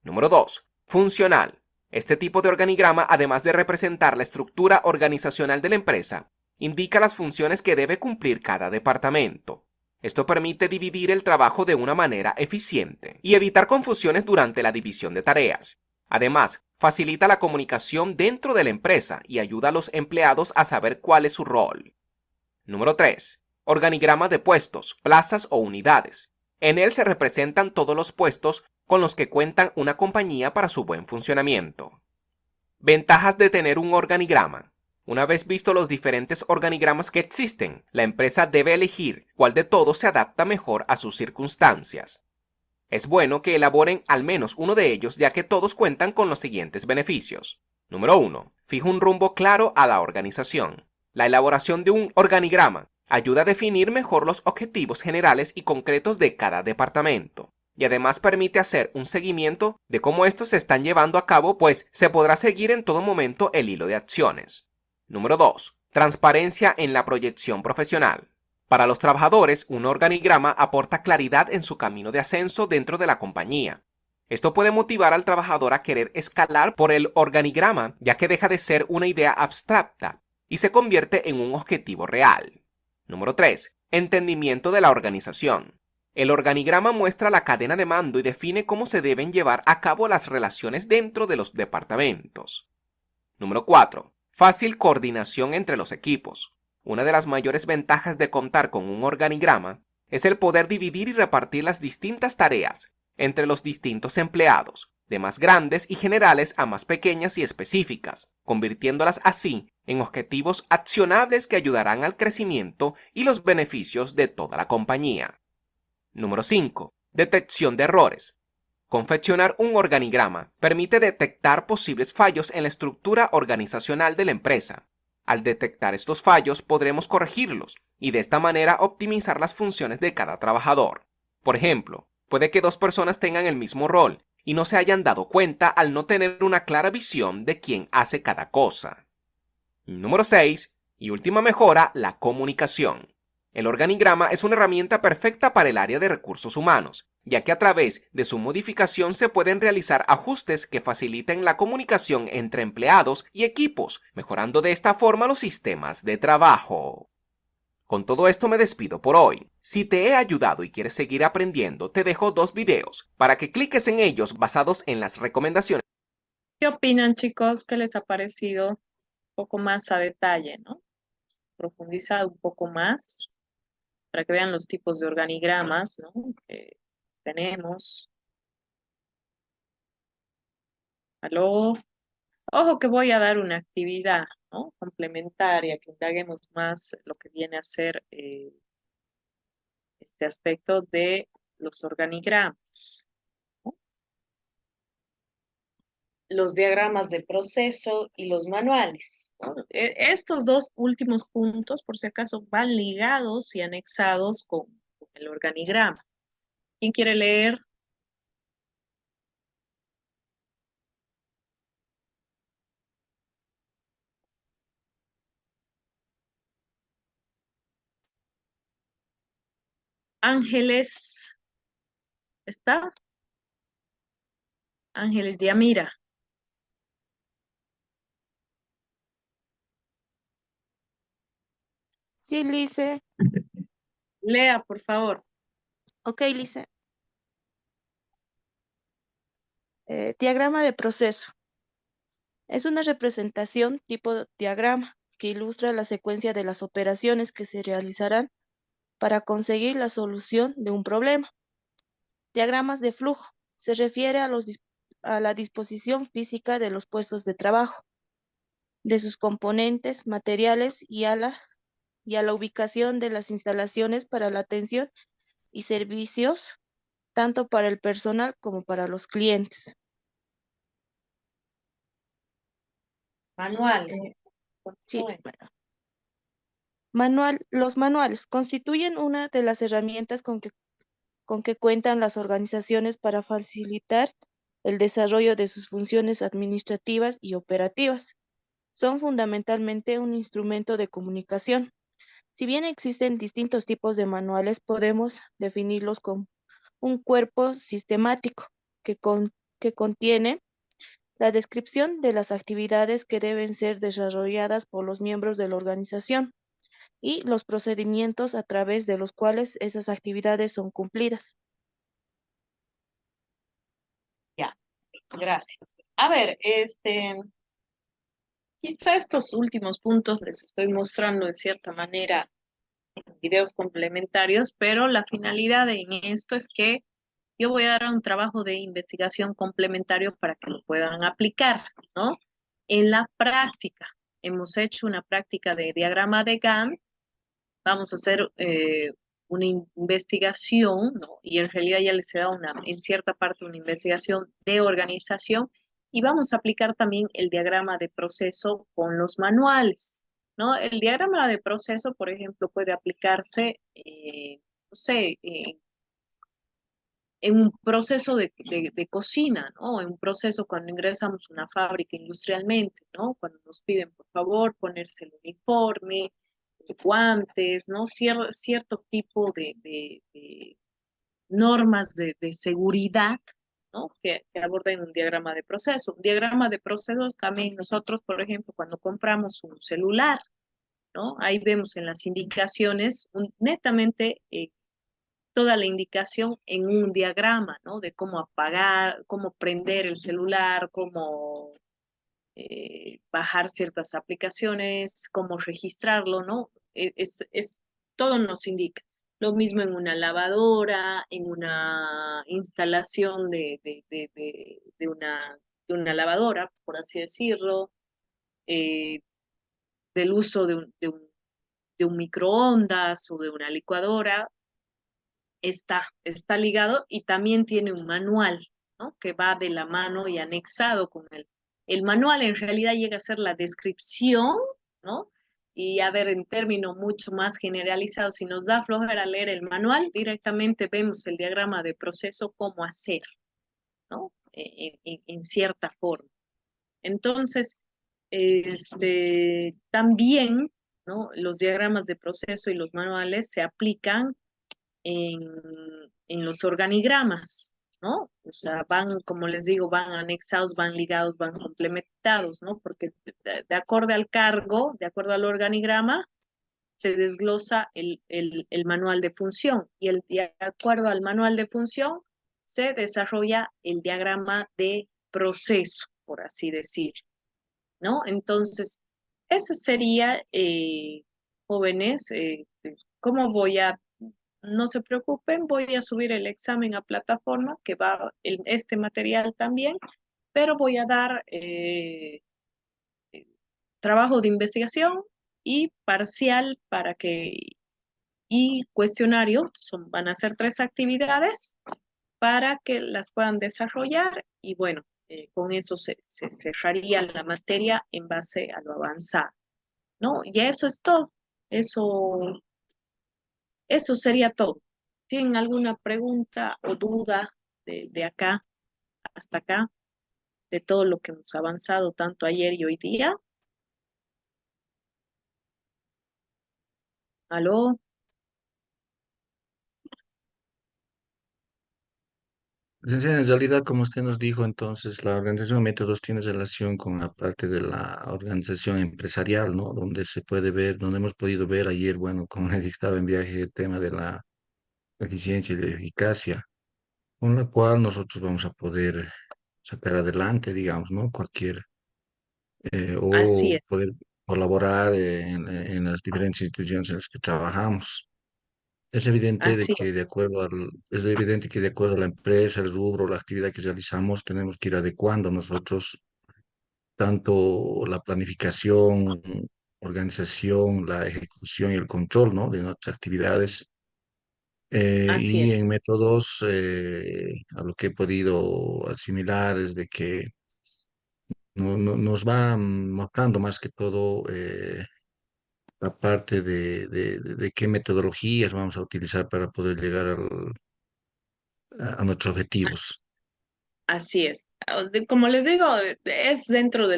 Número 2. Funcional. Este tipo de organigrama, además de representar la estructura organizacional de la empresa, indica las funciones que debe cumplir cada departamento. Esto permite dividir el trabajo de una manera eficiente y evitar confusiones durante la división de tareas. Además, facilita la comunicación dentro de la empresa y ayuda a los empleados a saber cuál es su rol. Número 3. Organigrama de puestos, plazas o unidades. En él se representan todos los puestos con los que cuentan una compañía para su buen funcionamiento. Ventajas de tener un organigrama. Una vez visto los diferentes organigramas que existen, la empresa debe elegir cuál de todos se adapta mejor a sus circunstancias. Es bueno que elaboren al menos uno de ellos, ya que todos cuentan con los siguientes beneficios. Número 1. Fija un rumbo claro a la organización. La elaboración de un organigrama ayuda a definir mejor los objetivos generales y concretos de cada departamento. Y además permite hacer un seguimiento de cómo estos se están llevando a cabo, pues se podrá seguir en todo momento el hilo de acciones. Número 2. Transparencia en la proyección profesional. Para los trabajadores, un organigrama aporta claridad en su camino de ascenso dentro de la compañía. Esto puede motivar al trabajador a querer escalar por el organigrama, ya que deja de ser una idea abstracta y se convierte en un objetivo real. Número 3. Entendimiento de la organización. El organigrama muestra la cadena de mando y define cómo se deben llevar a cabo las relaciones dentro de los departamentos. Número 4. Fácil coordinación entre los equipos. Una de las mayores ventajas de contar con un organigrama es el poder dividir y repartir las distintas tareas entre los distintos empleados, de más grandes y generales a más pequeñas y específicas, convirtiéndolas así en objetivos accionables que ayudarán al crecimiento y los beneficios de toda la compañía. Número 5. Detección de errores. Confeccionar un organigrama permite detectar posibles fallos en la estructura organizacional de la empresa. Al detectar estos fallos podremos corregirlos y de esta manera optimizar las funciones de cada trabajador. Por ejemplo, puede que 2 personas tengan el mismo rol y no se hayan dado cuenta al no tener una clara visión de quién hace cada cosa. Número 6. Y última mejora, la comunicación. El organigrama es una herramienta perfecta para el área de recursos humanos, ya que a través de su modificación se pueden realizar ajustes que faciliten la comunicación entre empleados y equipos, mejorando de esta forma los sistemas de trabajo. Con todo esto me despido por hoy. Si te he ayudado y quieres seguir aprendiendo, te dejo 2 videos para que cliques en ellos basados en las recomendaciones. ¿Qué opinan, chicos? ¿Qué les ha parecido? Un poco más a detalle, ¿no? Profundizar un poco más para que vean los tipos de organigramas, ¿no?, que tenemos. ¿Aló? Ojo que voy a dar una actividad, ¿no?, complementaria, que indaguemos más lo que viene a ser este aspecto de los organigramas, ¿no? Los diagramas de proceso y los manuales, ¿no? Estos 2 últimos puntos, por si acaso, van ligados y anexados con el organigrama. ¿Quién quiere leer? Ángeles, ¿está? Ángeles Diamira. Sí, Lice. Lea, por favor. Ok, Lice. Diagrama de proceso. Es una representación tipo diagrama que ilustra la secuencia de las operaciones que se realizarán para conseguir la solución de un problema. Diagramas de flujo. Se refiere a a la disposición física de los puestos de trabajo, de sus componentes, materiales y a la ubicación de las instalaciones para la atención y servicios, tanto para el personal como para los clientes. Manual. Sí, Continúe. los manuales constituyen una de las herramientas con que cuentan las organizaciones para facilitar el desarrollo de sus funciones administrativas y operativas. Son fundamentalmente un instrumento de comunicación. Si bien existen distintos tipos de manuales, podemos definirlos como un cuerpo sistemático que contiene la descripción de las actividades que deben ser desarrolladas por los miembros de la organización y los procedimientos a través de los cuales esas actividades son cumplidas. Ya, gracias. A ver, quizá estos últimos puntos les estoy mostrando de cierta manera videos complementarios, pero la finalidad en esto es que yo voy a dar un trabajo de investigación complementario para que lo puedan aplicar, ¿no? En la práctica, hemos hecho una práctica de diagrama de Gantt, vamos a hacer una investigación, ¿no? Y en realidad ya les he dado en cierta parte una investigación de organización y vamos a aplicar también el diagrama de proceso con los manuales, ¿no? El diagrama de proceso, por ejemplo, puede aplicarse, no sé, en un proceso de cocina, ¿no? En un proceso cuando ingresamos a una fábrica industrialmente, ¿no? Cuando nos piden, por favor, ponerse el uniforme, guantes, ¿no? Cierto tipo de normas de seguridad, ¿no? Que abordan un diagrama de proceso. Un diagrama de procesos también nosotros, por ejemplo, cuando compramos un celular, ¿no? Ahí vemos en las indicaciones netamente toda la indicación en un diagrama, ¿no? De cómo apagar, cómo prender el celular, cómo bajar ciertas aplicaciones, cómo registrarlo, ¿no? Todo nos indica. Lo mismo en una lavadora, en una instalación de una lavadora, por así decirlo, eh, del uso de un microondas o de una licuadora, está ligado y también tiene un manual, ¿no? Que va de la mano y anexado con él. El manual en realidad llega a ser la descripción, ¿no? Y a ver, en términos mucho más generalizados, si nos da flojera leer el manual, directamente vemos el diagrama de proceso, cómo hacer, ¿no? En cierta forma. Entonces, también, ¿no? Los diagramas de proceso y los manuales se aplican en, en los organigramas, ¿no? O sea, van, como les digo, van anexados, van ligados, van complementados, ¿no? Porque de acuerdo al cargo, de acuerdo al organigrama, se desglosa el manual de función y de acuerdo al manual de función se desarrolla el diagrama de proceso, por así decir, ¿no? Entonces, ese sería, jóvenes, cómo voy a no se preocupen, voy a subir el examen a plataforma, que va este material también, pero voy a dar trabajo de investigación y parcial y cuestionario, van a ser 3 actividades para que las puedan desarrollar y bueno, con eso se cerraría la materia en base a lo avanzado, ¿no? Y eso es todo, eso sería todo. ¿Tienen alguna pregunta o duda de acá hasta acá, de todo lo que hemos avanzado tanto ayer y hoy día? ¿Aló? Licenciada, en realidad, como usted nos dijo, entonces la organización de métodos tiene relación con la parte de la organización empresarial, ¿no? Donde se puede ver, donde hemos podido ver ayer, bueno, como le dije, estaba en viaje el tema de la eficiencia y la eficacia, con la cual nosotros vamos a poder sacar adelante, digamos, ¿no? Así O es. poder colaborar en las diferentes instituciones en las que trabajamos. Es evidente de Así que de acuerdo es evidente que de acuerdo a la empresa, el rubro, la actividad que realizamos, tenemos que ir adecuando nosotros tanto la planificación, organización, la ejecución y el control, ¿no? De nuestras actividades. así Y es. en métodos, a lo que he podido asimilar es de que nos va mostrando más que todo la parte de qué metodologías vamos a utilizar para poder llegar a nuestros objetivos. Así es. Como les digo, es dentro de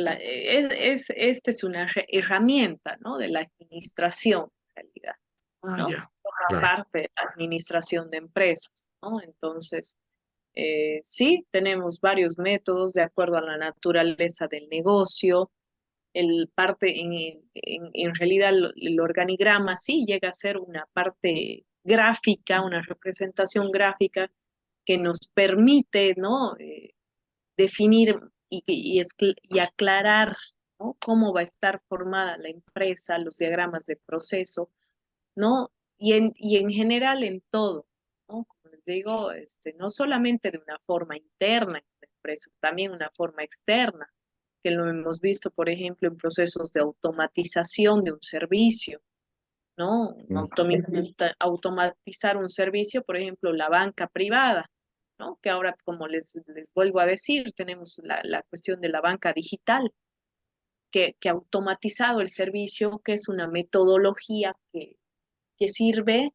esta es una herramienta, ¿no? De la administración, en realidad, Ah, ¿no? ya, Forma claro. parte de la administración de empresas, ¿no? Entonces, sí, tenemos varios métodos de acuerdo a la naturaleza del negocio. En realidad, el organigrama sí llega a ser una parte gráfica, una representación gráfica que nos permite, ¿no? Definir y aclarar, ¿no? Cómo va a estar formada la empresa, los diagramas de proceso, ¿no? Y en general en todo, ¿no? Como les digo, no solamente de una forma interna en la empresa, también una forma externa, que lo hemos visto, por ejemplo, en procesos de automatización de un servicio, ¿no? Automatizar un servicio, por ejemplo, la banca privada, ¿no? Que ahora, como les vuelvo a decir, tenemos la cuestión de la banca digital, que ha automatizado el servicio, que es una metodología que sirve,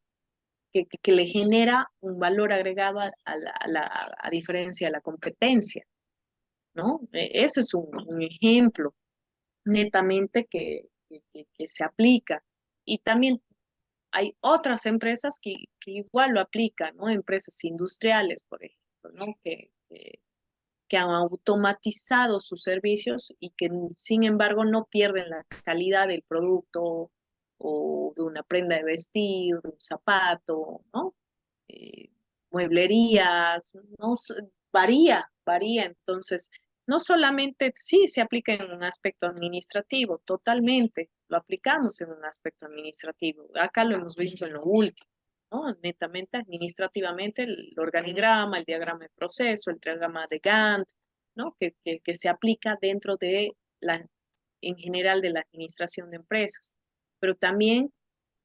que le genera un valor agregado a diferencia de la competencia, ¿no? Ese es un ejemplo netamente que se aplica. Y también hay otras empresas que igual lo aplican, ¿no? Empresas industriales, por ejemplo, ¿no? Que han automatizado sus servicios y que, sin embargo, no pierden la calidad del producto o de una prenda de vestir, de un zapato, ¿no? Eh, mueblerías, ¿no? Varía. Entonces, no solamente sí se aplica en un aspecto administrativo, totalmente, lo aplicamos en un aspecto administrativo. Acá lo hemos visto en lo último, ¿no? Netamente administrativamente, el organigrama, el diagrama de proceso, el diagrama de Gantt, ¿no? Que se aplica dentro en general de la administración de empresas. Pero también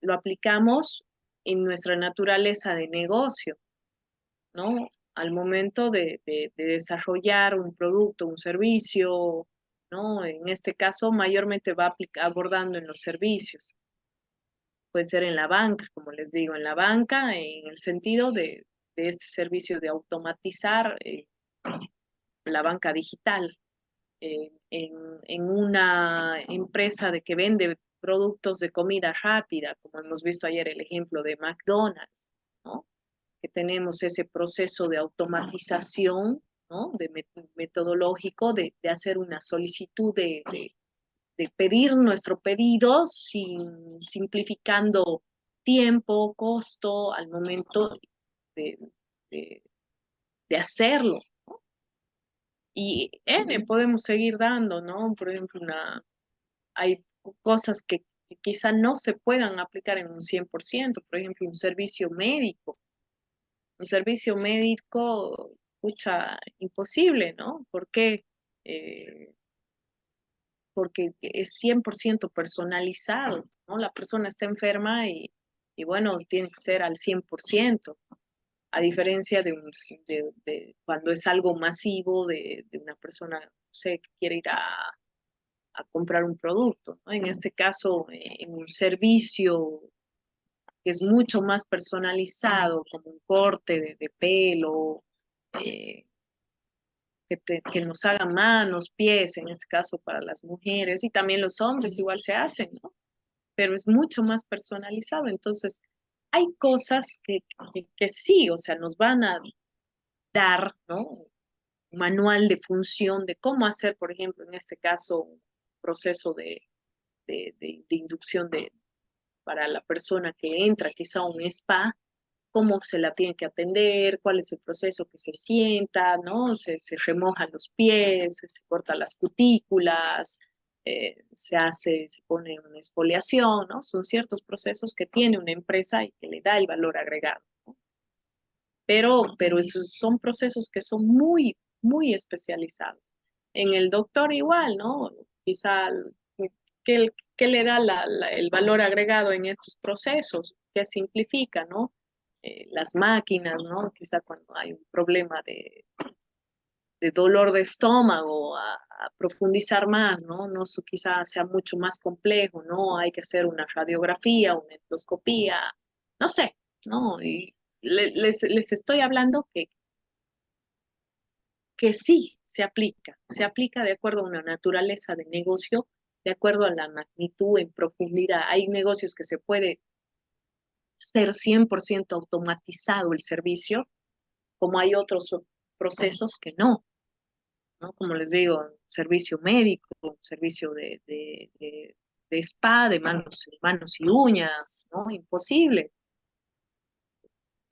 lo aplicamos en nuestra naturaleza de negocio, ¿no? Al momento de desarrollar un producto, un servicio, ¿no? En este caso, mayormente va abordando en los servicios. Puede ser en la banca, como les digo, en la banca, en el sentido de este servicio de automatizar la banca digital. En una empresa de que vende productos de comida rápida, como hemos visto ayer el ejemplo de McDonald's, ¿no? Que tenemos ese proceso de automatización, ¿no? Metodológico de hacer una solicitud de pedir nuestro pedido simplificando tiempo, costo al momento de, de, de hacerlo. Y podemos seguir dando, ¿no? Por ejemplo, hay cosas que quizá no se puedan aplicar en un 100%, por ejemplo, un servicio médico. Un servicio médico, pucha, imposible, ¿no? ¿Por qué? Eh, Porque es 100% personalizado, ¿no? La persona está enferma y bueno, tiene que ser al 100%, a diferencia de cuando es algo masivo de una persona, no sé, que quiere ir a comprar un producto, ¿no? En este caso, en un servicio que es mucho más personalizado, como un corte de pelo, eh, que nos hagan manos, pies, en este caso para las mujeres, y también los hombres igual se hacen, ¿no? Pero es mucho más personalizado. Entonces, hay cosas que sí, o sea, nos van a dar, ¿no? Un manual de función de cómo hacer, por ejemplo, en este caso, un proceso de inducción para la persona que entra quizá a un spa, cómo se la tiene que atender, cuál es el proceso que se sienta, ¿no? Se remojan los pies, se cortan las cutículas, se pone una exfoliación, ¿no? Son ciertos procesos que tiene una empresa y que le da el valor agregado, ¿no? Pero esos son procesos que son muy, muy especializados. En el doctor igual, ¿no? Quizá, ¿qué le da el valor agregado en estos procesos? ¿Qué simplifica, no? Las máquinas, ¿no? Quizá cuando hay un problema de dolor de estómago, a profundizar más, ¿no? No, quizás sea mucho más complejo, ¿no? Hay que hacer una radiografía, una endoscopía, no sé, ¿no? Y les estoy hablando que sí se aplica de acuerdo a una naturaleza de negocio, de acuerdo a la magnitud en profundidad. Hay negocios que se puede ser 100% automatizado el servicio, como hay otros procesos que no, ¿no? Como les digo, servicio médico, servicio de spa, de manos y uñas, ¿no? Imposible.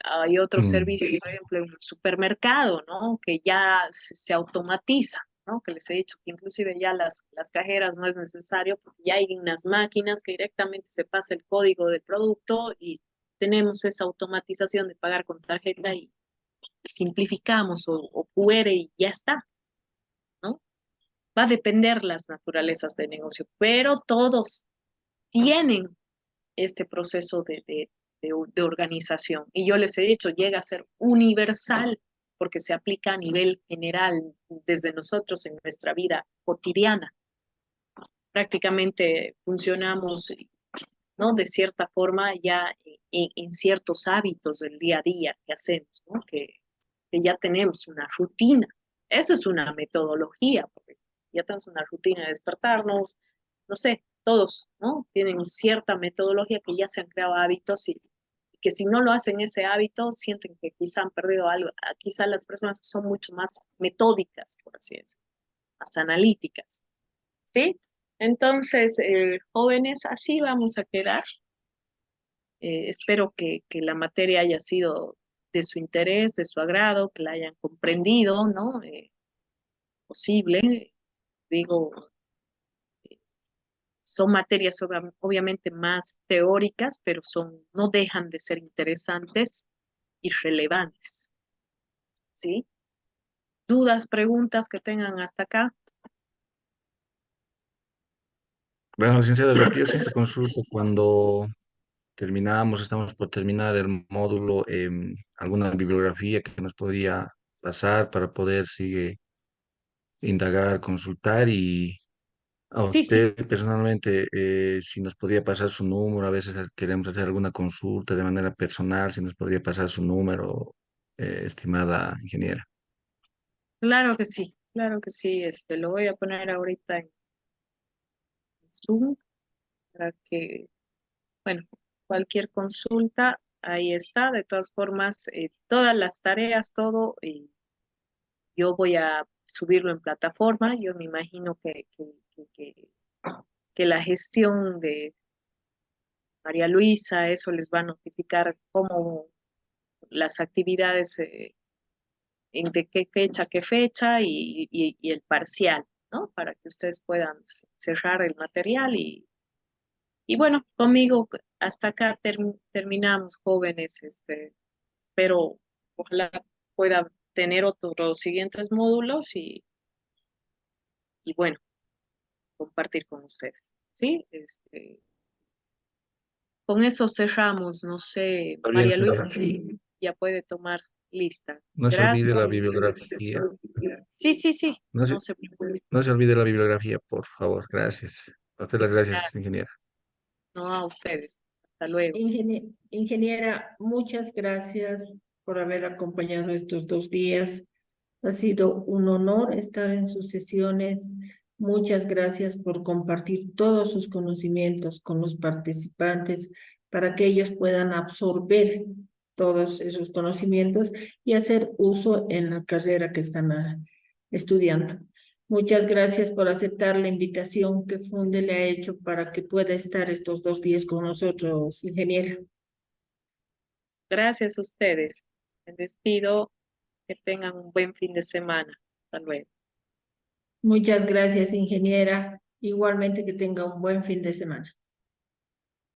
Hay otros servicios, por ejemplo, en un supermercado, ¿no? Que ya se automatiza, ¿no? Que les he dicho que inclusive ya las cajeras no es necesario porque ya hay unas máquinas que directamente se pasa el código del producto y tenemos esa automatización de pagar con tarjeta y simplificamos o QR y ya está, ¿no? Va a depender las naturalezas de negocio, pero todos tienen este proceso de organización. Y yo les he dicho, llega a ser universal porque se aplica a nivel general desde nosotros en nuestra vida cotidiana. Prácticamente funcionamos, ¿no? De cierta forma ya en ciertos hábitos del día a día que hacemos, ¿no? Que ya tenemos una rutina. Eso es una metodología, porque ya tenemos una rutina de despertarnos, no sé, todos, ¿no? Tienen cierta metodología que ya se han creado hábitos y que si no lo hacen ese hábito, sienten que quizá han perdido algo. Quizá las personas son mucho más metódicas, por así decirlo, más analíticas, ¿sí? Entonces, jóvenes, así vamos a quedar. Espero que la materia haya sido de su interés, de su agrado, que la hayan comprendido, ¿no? Posible, digo, son materias obviamente más teóricas, pero no dejan de ser interesantes y relevantes, ¿sí? ¿Dudas, preguntas que tengan hasta acá? Bueno, licenciada, lo que yo siempre consulto cuando terminamos, estamos por terminar el módulo, alguna bibliografía que nos podía pasar para poder sigue indagar, consultar y a Sí, sí, usted personalmente, si nos podría pasar su número, a veces queremos hacer alguna consulta de manera personal, si nos podría pasar su número, estimada ingeniera. claro que sí, lo voy a poner ahorita en Zoom para que, bueno, cualquier consulta, ahí está, de todas formas, todas las tareas, todo, yo voy a subirlo en plataforma, yo me imagino que la gestión de María Luisa, eso les va a notificar cómo las actividades, de qué fecha y el parcial, ¿no? Para que ustedes puedan cerrar el material y bueno, conmigo hasta acá terminamos, jóvenes, espero, ojalá pueda tener otros siguientes módulos y bueno, compartir con ustedes, ¿sí? Con eso cerramos, no sé, Está bien, María Luisa, señora. sí, ya puede tomar lista. No se olvide Gracias. la bibliografía. Sí, sí, sí, No se, no se preocupe. no se olvide la bibliografía, por favor. Gracias. A usted las Claro, gracias, ingeniera. no a ustedes. Hasta luego. Ingeniera, muchas gracias por haber acompañado estos 2 días. Ha sido un honor estar en sus sesiones. Muchas gracias por compartir todos sus conocimientos con los participantes para que ellos puedan absorber todos esos conocimientos y hacer uso en la carrera que están estudiando. Muchas gracias por aceptar la invitación que Funde le ha hecho para que pueda estar estos 2 días con nosotros, ingeniera. Gracias a ustedes. Me despido. Que tengan un buen fin de semana. Hasta luego. Muchas gracias, ingeniera. Igualmente que tenga un buen fin de semana.